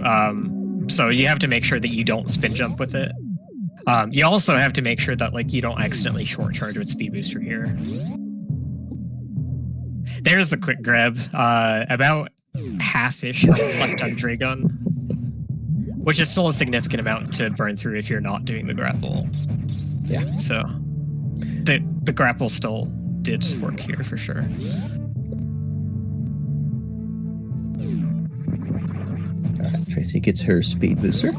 So you have to make sure that you don't spin jump with it. You also have to make sure that you don't accidentally short charge with Speed Booster here. There's the quick grab. About half-ish left on Dragon, which is still a significant amount to burn through if you're not doing the grapple. Yeah. So the grapple still did work here for sure. All right, Tracy gets her speed booster.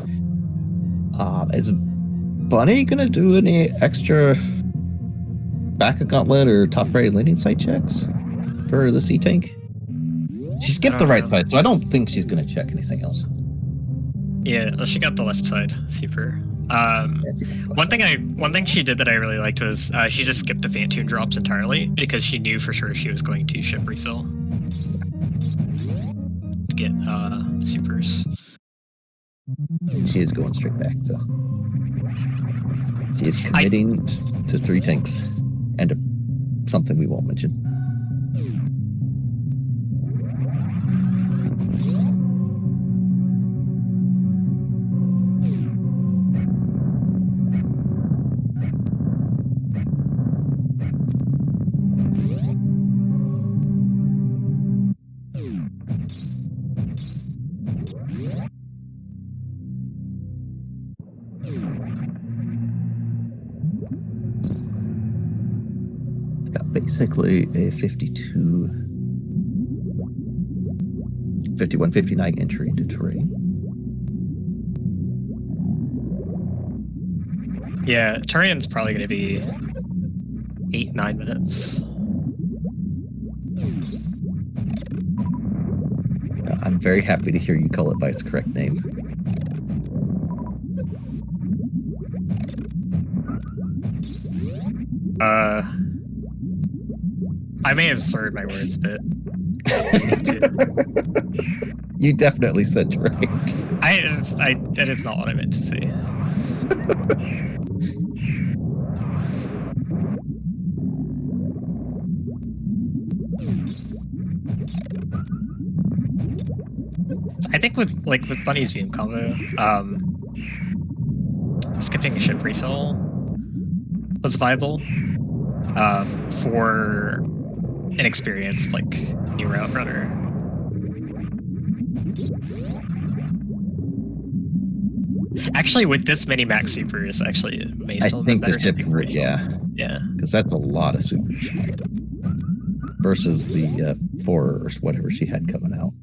Is Bunny gonna do any extra back a gauntlet or top right landing site checks for the C tank? She skipped the right side, so I don't think she's gonna check anything else. Yeah, she got the left side. Super. One thing she did that I really liked was she just skipped the Phantom drops entirely because she knew for sure she was going to ship refill to get supers. She is going straight back, so she is committing to 3 tanks and something we won't mention. Basically a 51-59 entry into terrain. Yeah, terrain's probably going to be 8-9 minutes. I'm very happy to hear you call it by its correct name. I may have slurred my words a bit. You definitely said Drake. That is not what I meant to say. So I think with Bunny's beam combo, skipping a ship refill was viable for an experienced new route runner. Actually, with this many max supers, actually it may still be better to do refill. Yeah, because that's a lot of supers versus the 4 or whatever she had coming out.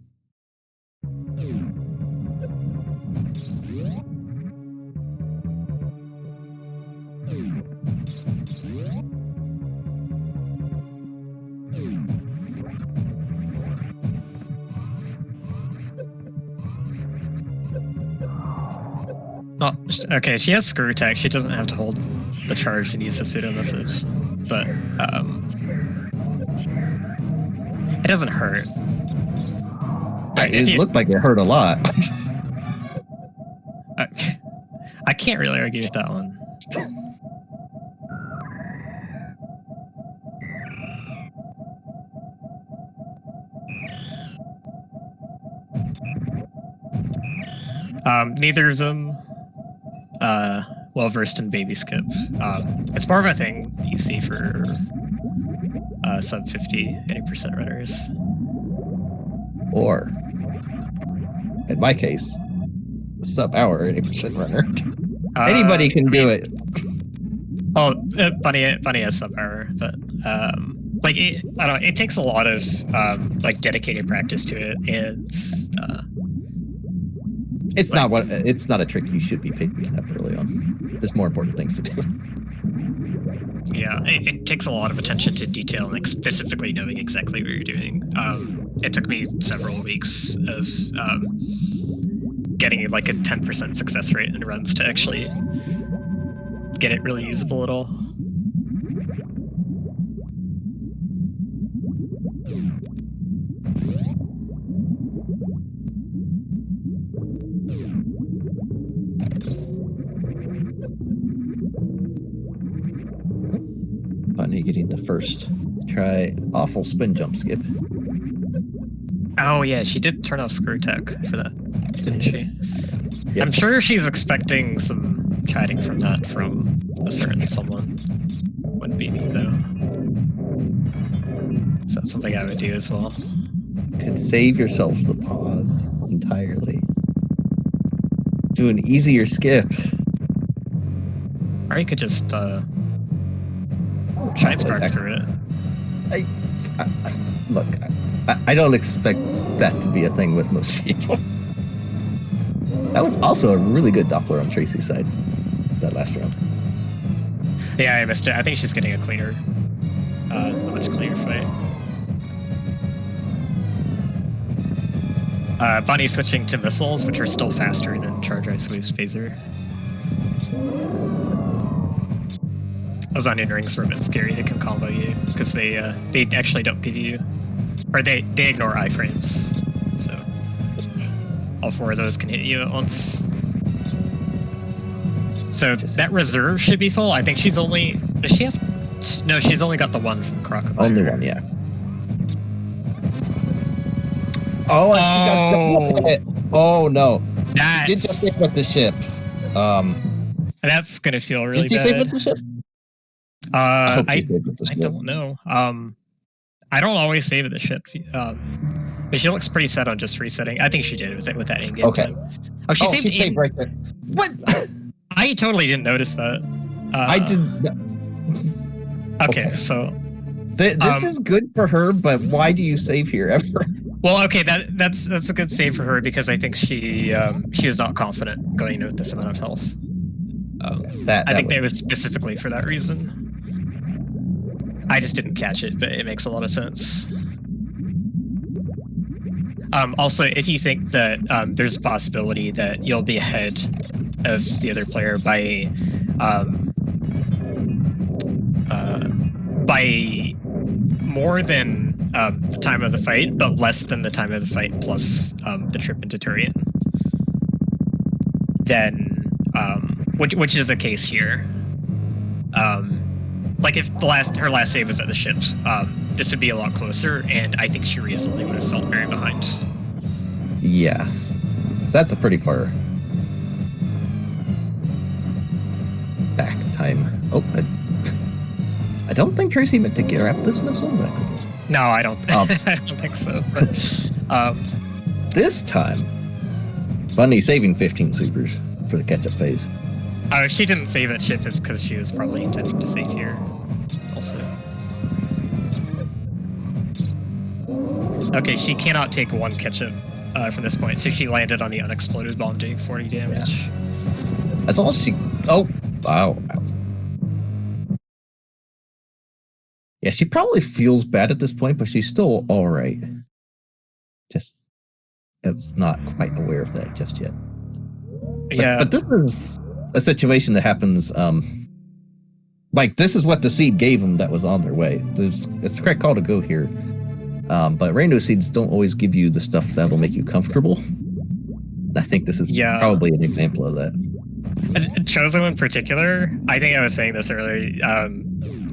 Oh, okay, she has Screw Attack. She doesn't have to hold the charge and use the pseudo message, but it doesn't hurt. It looked like it hurt a lot. I can't really argue with that one. Neither of them well versed in baby skip. It's more of a thing that you see for sub 50, 80% runners. Or, in my case, sub-hour 80% runner. Anybody can do it. Oh, Bunny has sub-hour, but like I don't know. It takes a lot of like dedicated practice to it, and it's not a trick you should be picking up early on. There's more important things to do. Yeah, it takes a lot of attention to detail and like specifically knowing exactly what you're doing. It took me several weeks of getting like a 10% success rate in runs to actually get it really usable at all. Bunny getting the first try awful spin jump skip. Oh yeah, she did turn off screw tech for that, didn't she? Yep. I'm sure she's expecting some chiding from that from a certain someone. Wouldn't be me though. So that's something I would do as well. Could save yourself the pause entirely. Do an easier skip. Or you could just side spark through it. Look, I don't expect that to be a thing with most people. That was also a really good Doppler on Tracy's side, that last round. Yeah, I missed it. I think she's getting a cleaner, a much cleaner fight. Bunny switching to missiles, which are still faster than Charge Ice Wave's phaser. Those onion rings were a bit scary. They can combo you because they actually don't give you, or they ignore iframes. So all four of those can hit you at once. So that reserve should be full. I think she's only. Does she have? No, she's only got the one from Crocodile. Only one, yeah. Oh, she got double hit. Oh no! She did jump in with the ship. That's gonna feel really bad. Did you save with the ship? I don't know. I don't always save at the ship. But she looks pretty set on just resetting. I think she did with that in-game time. Oh, she saved right there. What? I totally didn't notice that. I did. Okay, so this is good for her, but why do you save here ever? Well, okay, that's a good save for her because I think she was not confident going in with this amount of health. I think that was specifically for that reason. I just didn't catch it, but it makes a lot of sense. Also, if you think that there's a possibility that you'll be ahead of the other player by more than the time of the fight, but less than the time of the fight plus the trip into Turian, then which is the case here. Like if her last save was at the ship, this would be a lot closer, and I think she reasonably would have felt very behind. Yes, so that's a pretty far back time. Oh, I don't think Tracy meant to gear up this missile, but no, I don't. I don't think so. But, this time, Bunny saving 15 supers for the catch-up phase. If she didn't save at ship, it's because she was probably intending to save here. Also, okay, she cannot take one catch-up from this point, so she landed on the unexploded bomb, doing 40 damage. Yeah. That's all she. Oh, wow. Yeah, she probably feels bad at this point, but she's still all right. Just, it's not quite aware of that just yet. But this is a situation that happens. Like this is what the seed gave them that was on their way. It's the correct call to go here. But Rando seeds don't always give you the stuff that will make you comfortable. And I think this is probably an example of that. Chozo in particular, I think I was saying this earlier.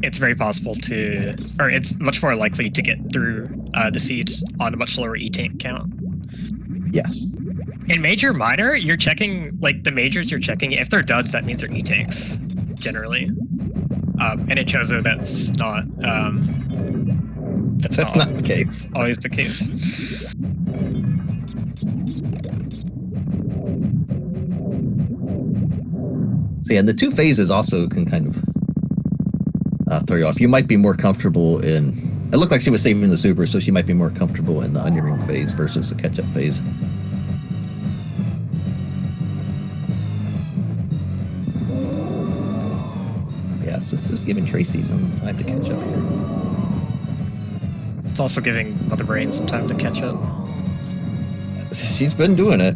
It's very possible to, or it's much more likely to get through the seed on a much lower E-tank count. Yes. In major, minor, you're checking, like the majors you're checking, if they're duds, that means they're E-tanks, generally. And in Chozo, that's not That's not the case. Always the case. So yeah, and the 2 phases also can kind of throw you off. You might be more comfortable in... It looked like she was saving the super, so she might be more comfortable in the onion ring phase versus the catch-up phase. Yeah, so this is giving Tracy some time to catch up here. It's also giving Mother Brain some time to catch up. She's been doing it.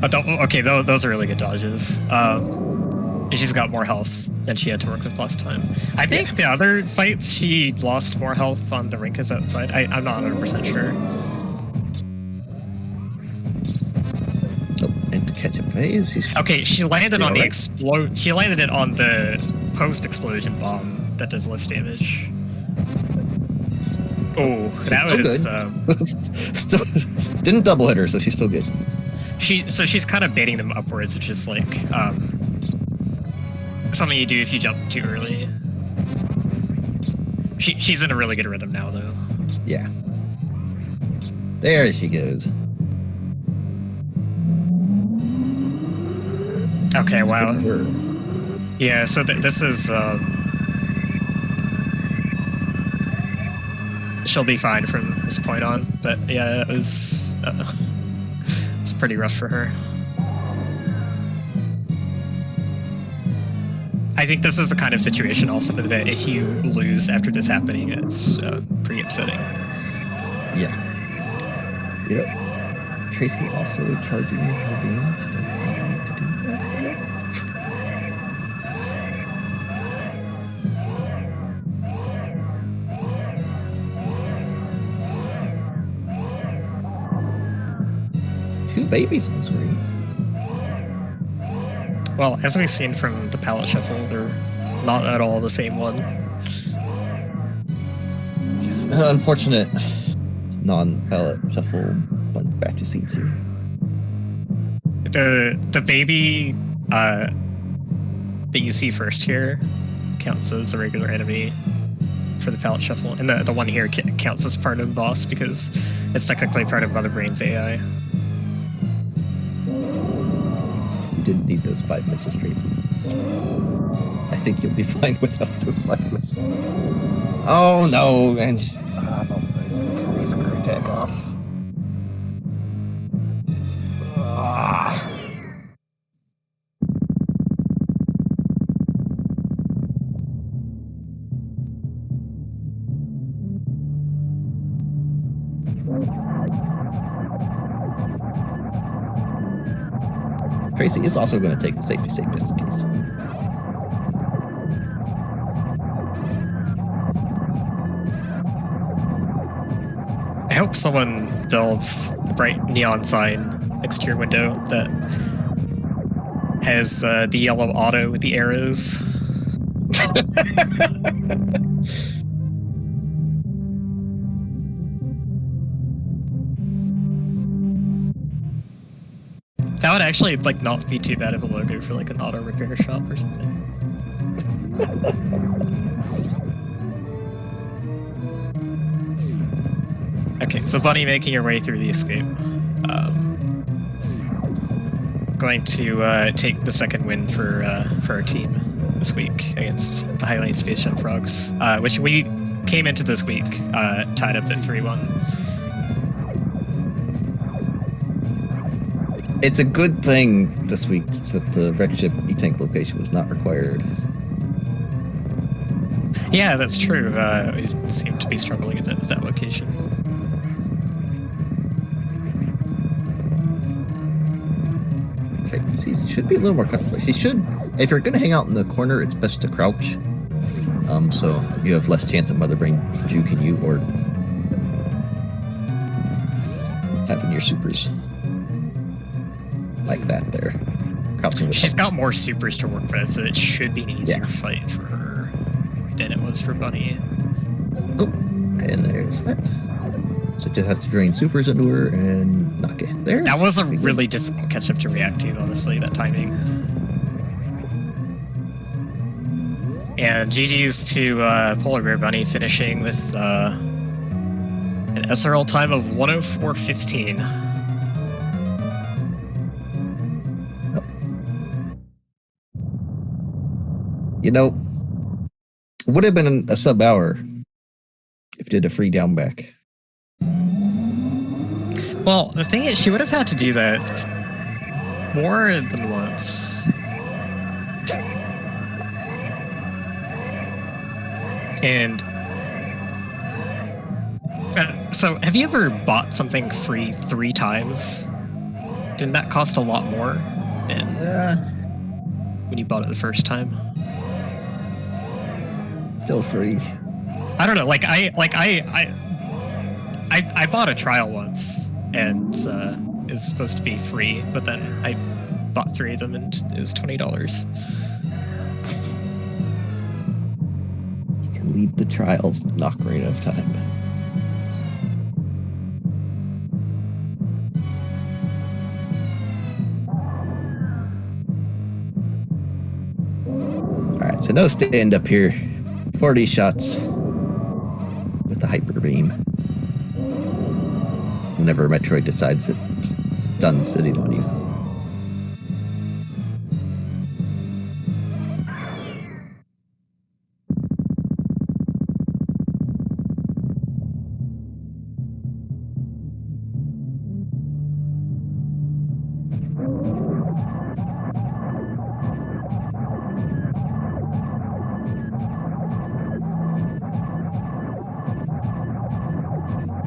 Okay, those are really good dodges. And she's got more health than she had to work with last time. I think the other fights, she lost more health on the Rinkas outside. I'm not 100% sure. Oh, and catch-up phase. Okay, she landed on the right? She landed it on the post-explosion bomb that does less damage. Oh, that was... Still, didn't double hit her, so she's still good. So she's kind of baiting them upwards, which is like something you do if you jump too early. She's in a really good rhythm now, though. Yeah. There she goes. Okay, wow. Yeah, so this is... she'll be fine from this point on, but yeah, it's pretty rough for her. I think this is the kind of situation also that if you lose after this happening, it's pretty upsetting. Yeah. You know, Tracy also charging her beam. She does not need to do that for this. Two babies on screen. Well, as we've seen from the palette shuffle, they're not at all the same one. Just an unfortunate non-palette shuffle batch of seats here. The baby that you see first here counts as a regular enemy for the palette shuffle, and the one here counts as part of the boss because it's technically part of Mother Brain's AI. You didn't need those 5 missiles, Tracy. I think you'll be fine without those 5 missiles. Oh no, and just screw attack off. Tracy is also going to take the safety save just in case. I hope someone builds a bright neon sign next to your window that has the yellow auto with the arrows. That would actually like not be too bad of a logo for like an auto repair shop or something. Okay, so Bunny making her way through the escape. Going to take the second win for our team this week against the Hylian SpaceJump Frogs, which we came into this week tied up at 3-1. It's a good thing this week that the wreck ship E-Tank location was not required. Yeah, that's true. We seem to be struggling a bit with that location. She should be a little more comfortable. She should. If you're going to hang out in the corner, it's best to crouch. So you have less chance of Mother Brain juking you or having your supers like that there. She's got more supers to work with, so it should be an easier fight for her than it was for Bunny. Oh, and there's that. So it just has to drain supers into her and knock it there. That was a really difficult catch-up to react to, honestly, that timing. And GG's to Polar Bear Bunny finishing with an SRL time of 104.15. You know, it would have been a sub hour if you did a free down back. Well, the thing is, she would have had to do that more than once. And so, have you ever bought something free 3 times? Didn't that cost a lot more than when you bought it the first time? Still free. I don't know. Like I bought a trial once, and it was supposed to be free, but then I bought 3 of them, and it was $20. You can leave the trials not great enough time. Alright, so no stand up here. 40 shots with the hyper beam. Whenever Metroid decides it's done sitting on you.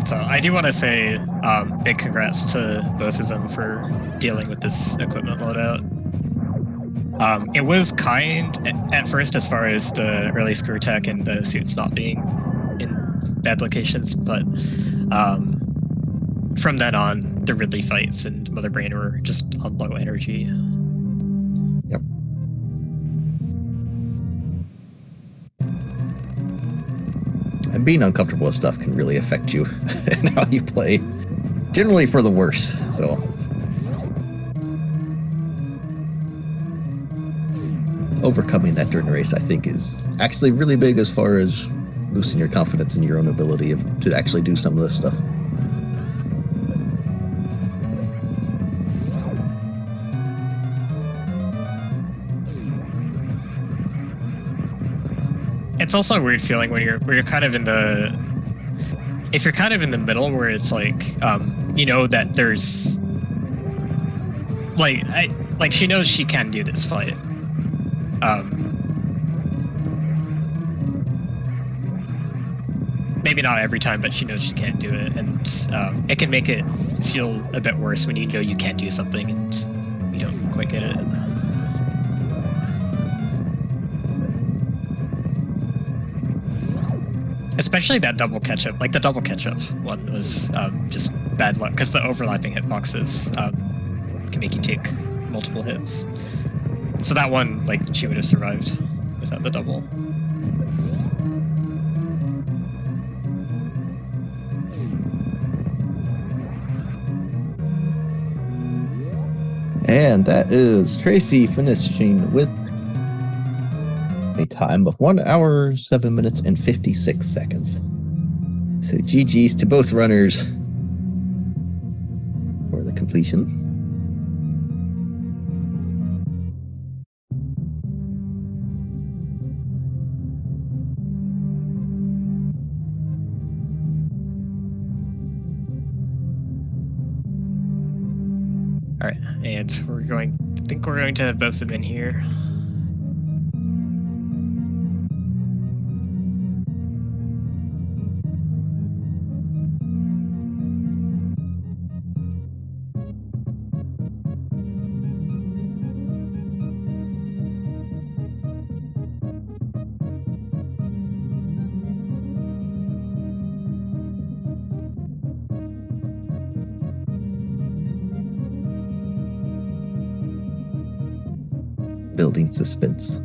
So I do want to say big congrats to both of them for dealing with this equipment loadout. It was kind at first as far as the early screw tech and the suits not being in bad locations, but from then on, the Ridley fights and Mother Brain were just on low energy. Yep. And being uncomfortable with stuff can really affect you and how you play. Generally for the worse, so. Overcoming that during the race, I think, is actually really big as far as boosting your confidence in your own ability to actually do some of this stuff. It's also a weird feeling when you're kind of in the, if you're kind of in the middle where it's like, you know that there's, like she knows she can do this fight. Maybe not every time, but she knows she can't do it, and it can make it feel a bit worse when you know you can't do something and you don't quite get it. Especially that double catch-up. Like, the double catch-up one was just bad luck, because the overlapping hitboxes can make you take multiple hits. So that one, like, she would have survived without the double. And that is Tracy finishing with a time of 1 hour, 7 minutes, and 56 seconds. So GG's to both runners for the completion. All right, and I think we're going to have both of them in here. Building suspense.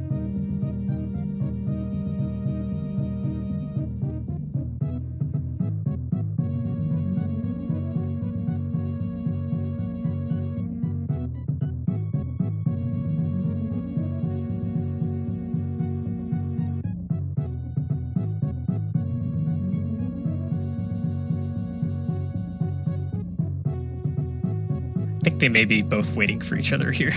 they may be both waiting for each other here.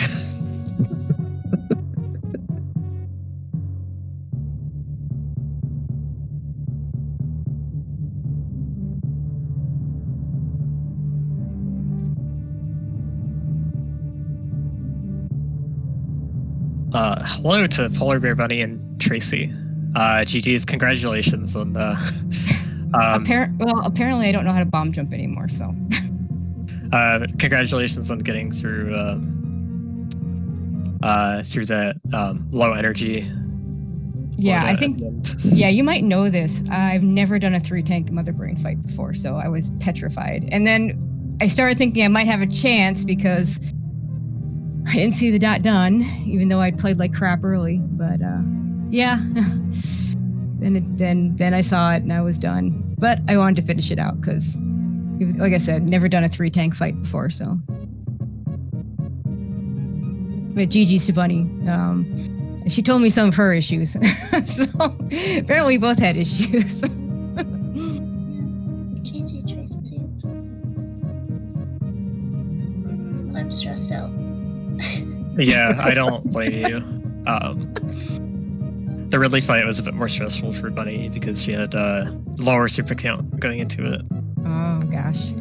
Hello to Polar Bear Bunny and Tracy. GG's, congratulations on the. Apparently I don't know how to bomb jump anymore, so. Congratulations on getting through that low energy. Yeah, I think. Yeah, you might know this. I've never done a 3-tank Mother Brain fight before, so I was petrified. And then I started thinking I might have a chance because I didn't see the dot done, even though I'd played like crap early. But yeah, then I saw it and I was done. But I wanted to finish it out because, like I said, never done a 3-tank fight before. So, but GG's to Bunny. She told me some of her issues, so apparently we both had issues. GG Tracy. I'm stressed out. Yeah, I don't blame you. The Ridley fight was a bit more stressful for Bunny because she had lower super count going into it. Oh gosh.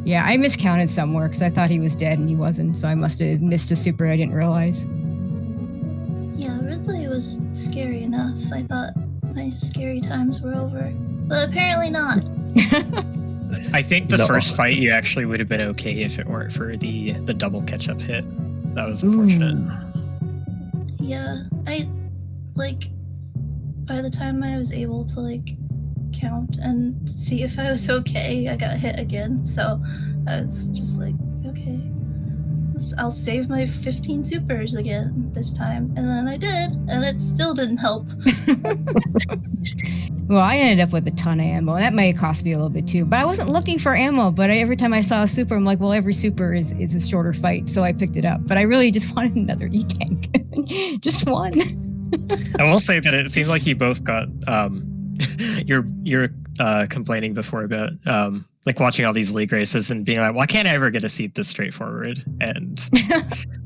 Yeah, I miscounted somewhere because I thought he was dead and he wasn't, so I must have missed a super I didn't realize. Yeah, Ridley was scary enough. I thought my scary times were over, but apparently not. I think the first fight you actually would have been okay if it weren't for the double catch-up hit. That was unfortunate. Yeah, by the time I was able to count and see if I was okay, I got hit again. So I was just like, okay, I'll save my 15 supers again this time. And then I did, and it still didn't help. Well, I ended up with a ton of ammo. That may cost me a little bit too, but I wasn't looking for ammo. But every time I saw a super, I'm like, well, every super is a shorter fight, so I picked it up. But I really just wanted another E-tank, just one. I will say that it seemed like you both got you're complaining before about watching all these league races and being like, why can't I ever get a seat this straightforward? And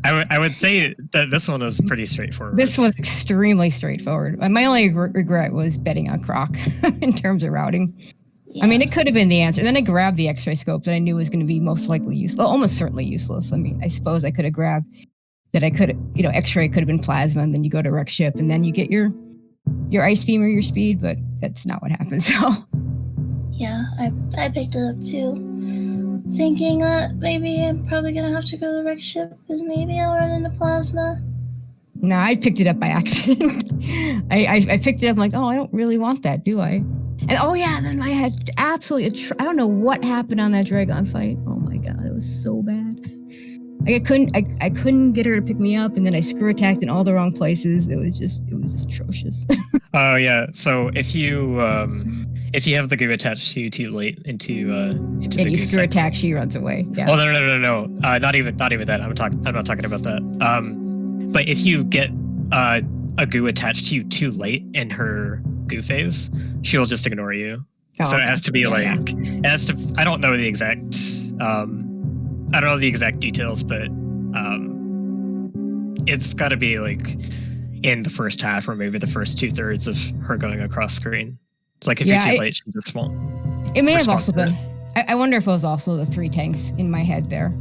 I would say that this one was pretty straightforward. This was extremely straightforward. My only regret was betting on Croc in terms of routing. Yeah. I mean, it could have been the answer. And then I grabbed the X-ray scope that I knew was going to be most likely useless, almost certainly useless. I mean, I suppose I could have grabbed that. I could, X-ray could have been plasma, and then you go to wreck ship, and then you get your ice beam or your speed, but that's not what happened. So yeah, I picked it up too, thinking that maybe I'm probably gonna have to go to the wreck ship and maybe I'll run into plasma. No, I picked it up by accident. I picked it up, I'm like, oh, I don't really want that, do I? And oh yeah, then I had absolutely I don't know what happened on that Dragon fight. Oh my god, it was so bad. I couldn't get her to pick me up, and then I screw attacked in all the wrong places. It was just atrocious. Oh yeah. So if you have the goo attached to you too late into the you goo screw attack, she runs away. Yeah. Oh no. Not even that. I'm not talking about that. But if you get a goo attached to you too late in her goo phase, she'll just ignore you. Oh, so it has to be it has to. I don't know the exact. I don't know the exact details, but it's got to be in the first half or maybe the first 2/3 of her going across screen. It's like if you're too late, she just won't. It may have also been. I wonder if it was also the 3 tanks in my head there.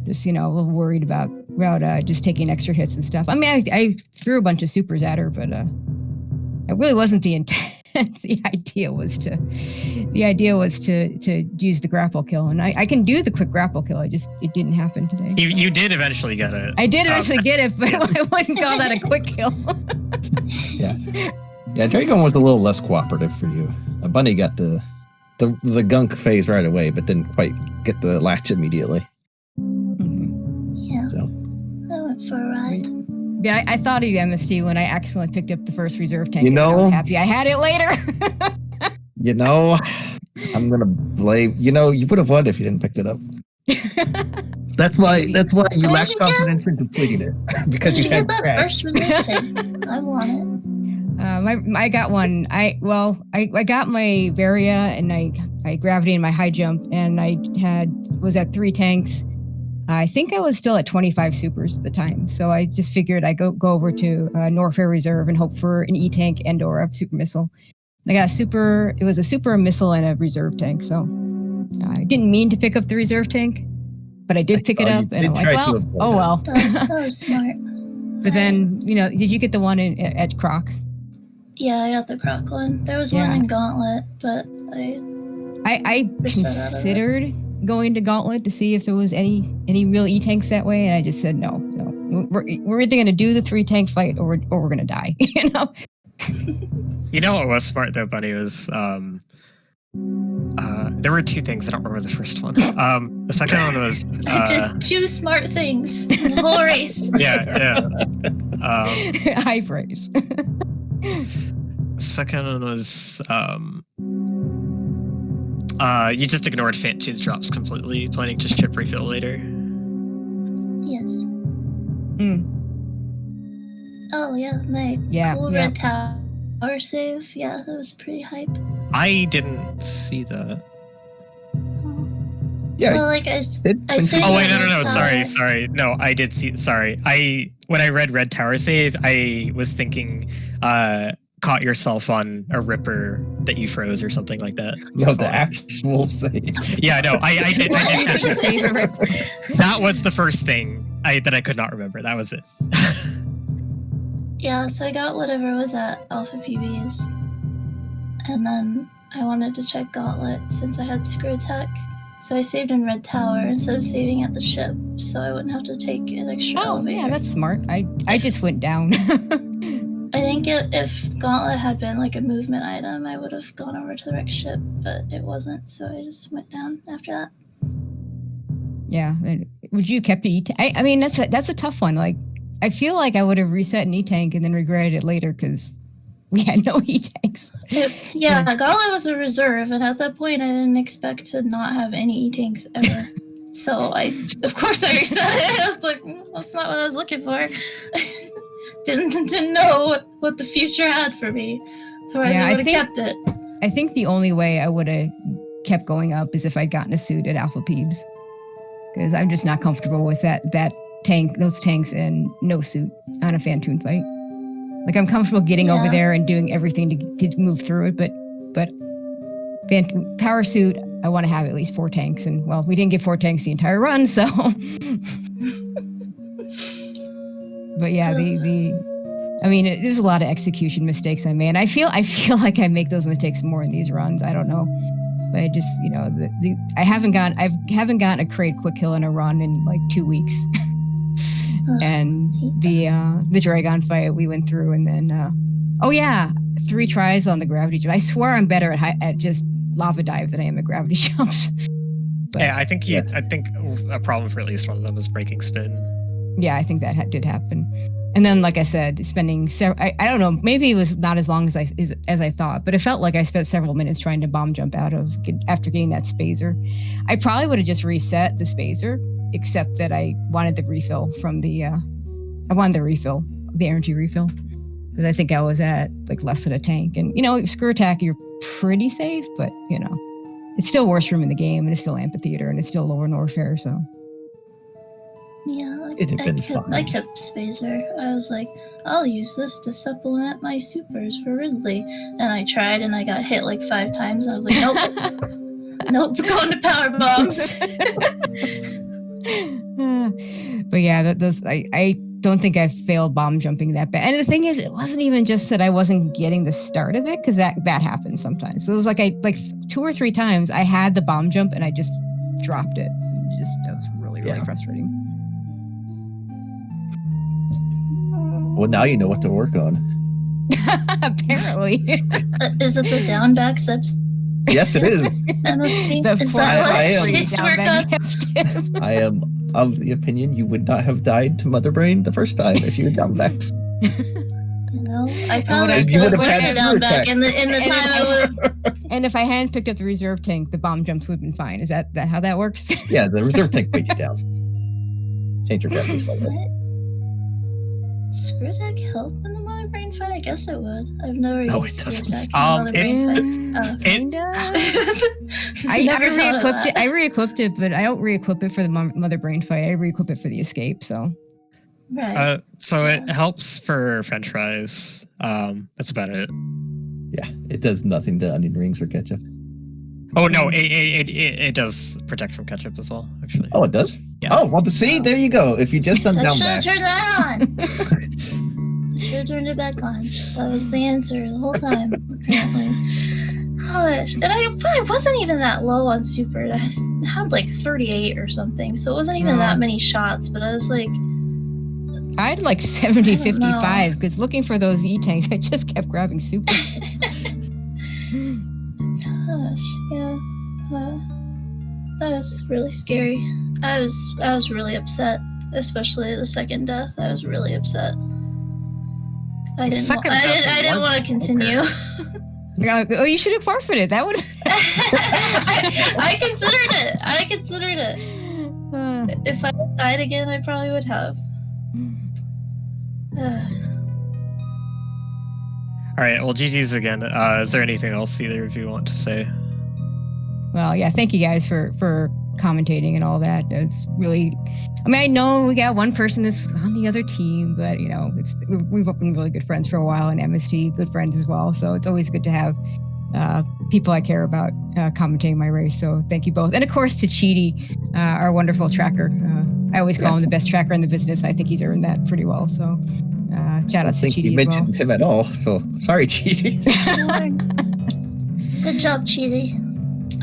Just a little worried about just taking extra hits and stuff. I mean, I threw a bunch of supers at her, but it really wasn't the intent. The idea was to use the grapple kill, and I can do the quick grapple kill. It didn't happen today. You did eventually get it. I did eventually get it, but I wouldn't call that a quick kill. Yeah. Dragon was a little less cooperative for you. Bunny got the gunk phase right away, but didn't quite get the latch immediately. Mm-hmm. Yeah. So. I went for a ride. Yeah, I thought of you, MST, when I accidentally picked up the first reserve tank. I was happy I had it later. I'm gonna blame. You would have won if you didn't pick it up. That's why you lacked confidence in completing it because you had that first reserve tank. I want it. I got one. I got my Varia and I gravity in my high jump, and I was at 3 tanks. I think I was still at 25 supers at the time, so I just figured I'd go over to Norfair Reserve and hope for an E-tank and/or a super missile. I got it was a super missile and a reserve tank, so I didn't mean to pick up the reserve tank, but I did pick it up, and I'm like, well, oh well. That was smart. But then, did you get the one at Croc? Yeah, I got the Croc one. There was one in Gauntlet, but I considered going to Gauntlet to see if there was any real E-tanks that way, and I just said no. We're either going to do the 3-tank fight or we're going to die. You know what was smart though, Bunny, was there were 2 things. I don't remember the first one. The second one was I did 2 smart things in the whole race. Yeah. High praise. Second one was you just ignored Fant 2's drops completely, planning to ship refill later. Yes. Mm. Oh yeah, my cool red tower save. Yeah, that was pretty hype. I didn't see that. Yeah. Well, like I saved. Oh wait, no. Sorry. No, I did see. Sorry, when I read Red Tower save, I was thinking, caught yourself on a ripper that you froze or something like that. No, the actual save. Yeah, no, I did. I did Save a ripper. That was the first thing that I could not remember. That was it. Yeah, so I got whatever was at Alpha PBs, and then I wanted to check Gauntlet since I had Screw Attack. So I saved in Red Tower instead of saving at the ship, so I wouldn't have to take an extra elevator. Yeah, that's smart. I just went down. I think if Gauntlet had been like a movement item, I would have gone over to the wrecked ship, but it wasn't, so I just went down after that. Yeah, would you kept the E-tank? I mean, that's a tough one. Like, I feel like I would have reset an E-tank and then regretted it later because we had no E-tanks. Gauntlet was a reserve, and at that point, I didn't expect to not have any E-tanks ever. So of course, I reset it. I was like, that's not what I was looking for. didn't know what the future had for me. Otherwise, I would have kept it. I think the only way I would have kept going up is if I'd gotten a suit at Alpha Peebs, because I'm just not comfortable with that tank, those tanks, and no suit on a Fantoon fight. Like, I'm comfortable getting over there and doing everything to move through it, but power suit, I want to have at least 4 tanks, and well, we didn't get 4 tanks the entire run, so. But yeah, I mean, there's a lot of execution mistakes I made. I feel like I make those mistakes more in these runs. I don't know, but I just, I haven't gotten a crate quick kill in a run in like 2 weeks. And the Dragon fight we went through, and then 3 tries on the gravity jump. I swear I'm better at just lava dive than I am at gravity jumps. But, yeah, I think a problem for at least one of them was breaking spin. Yeah, I think that did happen. And then, like I said, spending I don't know, maybe it was not as long as I thought, but it felt like I spent several minutes trying to bomb jump after getting that spazer. I probably would have just reset the spazer, except that I wanted the refill from the energy refill, because I think I was at like less than a tank. And Screw Attack, you're pretty safe, but it's still worst room in the game, and it's still amphitheater, and it's still lower Norfair, so. Yeah, It'd have been fun. I kept Spacer. I was like, I'll use this to supplement my supers for Ridley. And I tried, and I got hit like 5 times. And I was like, nope, going to power bombs. But yeah, I don't think I failed bomb jumping that bad. And the thing is, it wasn't even just that I wasn't getting the start of it, because that happens sometimes. But it was like 2 or 3 times I had the bomb jump and I just dropped it. That was really frustrating. Well, now you know what to work on. Apparently. Is it the down back subs? Yes, it is. Is that what it needs to work on? I am of the opinion you would not have died to Mother Brain the first time if you had down backed. No, I probably could have worked down back in the time I would have. And if I hadn't picked up the reserve tank, the bomb jumps would have been fine. Is that how that works? Yeah, the reserve tank weighed you down. Change your gravity slightly. Screw deck help in the mother brain fight? I guess it would. I've never No, used it doesn't. Screw deck in the mother brain fight. Oh, okay. Kinda. I Never thought of re-equipped it. that. I re-equipped it, but I don't re-equip it for the mother brain fight. I re-equip it for the escape. So Right. So it helps for French fries. That's about it. Yeah, it does nothing to onion rings or ketchup. Oh no, it does protect from ketchup as well, actually. Oh, it does? Yeah. Oh, well, see, there you go. If you just done I down should back. have turned that on. Should have turned it back on. That was the answer the whole time, apparently. Gosh, and I probably wasn't even that low on super. I had like 38 or something, so it wasn't even that many shots. But I was like, I had like 70, I don't know. 55 because looking for those E-tanks, I just kept grabbing super. gosh, yeah, that was really scary. I was really upset, especially the second death. I was really upset. I didn't want to continue. Oh, you should have forfeited. That would. I considered it. If I died again, I probably would have. All right. Well, GG's again. Is there anything else either of you want to say? Well, yeah. Thank you guys for commentating and all that. It's really. I mean, I know we got one person that's on the other team, but you know, we've been really good friends for a while, and MST good friends as well. So it's always good to have people I care about commentating my race. So thank you both, and of course to Cheaty, our wonderful tracker. I always call him the best tracker in the business. I think he's earned that pretty well. So shout out to I think Cheaty you as well. mentioned him at all, so sorry, Cheaty. Good job, Cheaty.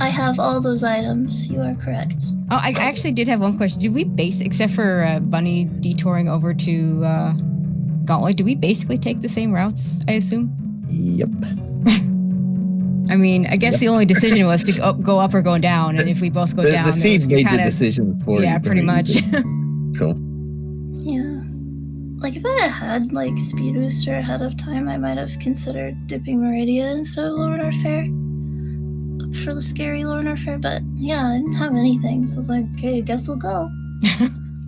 I have all those items. You are correct. Oh, I actually did have one question. Did we except for Bunny detouring over to Gauntlet, do we basically take the same routes, I assume? Yep. I mean, I guess the only decision was to go up or go down, and if we both go down, The seed made the kinda, decision for you. yeah, pretty much. So, Yeah. Like if I had like Speed Booster ahead of time, I might have considered dipping Meridia instead of Lorna Fair for the scary Lorna Fair. But yeah, I didn't have anything, so I was like, okay, I guess we'll go.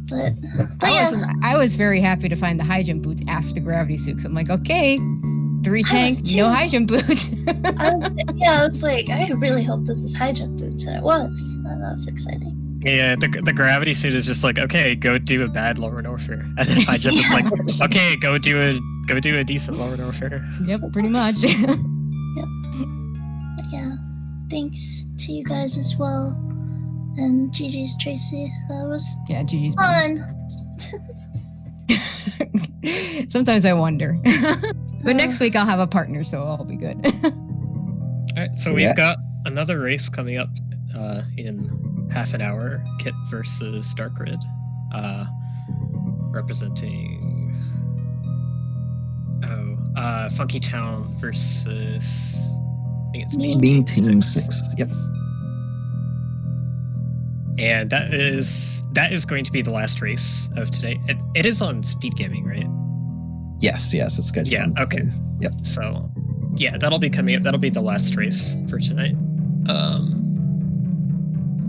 But yeah. I was very happy to find the high jump boots after the gravity suit. So I'm like, okay, 3 tanks, no high jump boots. I was like, I really hope this is high jump boots, and it was. And that was exciting. Yeah, the gravity suit is just like, okay, go do a bad lower Norfair, and then high jump is like, okay, go do a decent lower Norfair. Yep, pretty much. Yep. Yeah. Thanks to you guys as well, and GG's Tracy. That was GG's fun. Sometimes I wonder. But next week I'll have a partner, so I'll be good. All right, so we've got another race coming up in half an hour. Kit versus Dark Red, representing Funky Town versus I think it's Mean Team 6. Yep. And that is going to be the last race of today. It is on Speed Gaming, right? Yes, it's scheduled. Yeah, okay. Yep. So, yeah, that'll be coming up. That'll be the last race for tonight.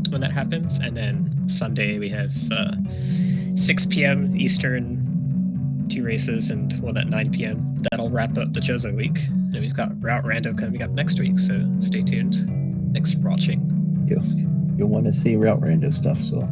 When that happens, and then Sunday we have 6 p.m. Eastern, 2 races, and one at 9 p.m. That'll wrap up the Chozo week. And we've got Route Rando coming up next week, so stay tuned. Thanks for watching. You'll want to see Route Rando stuff, so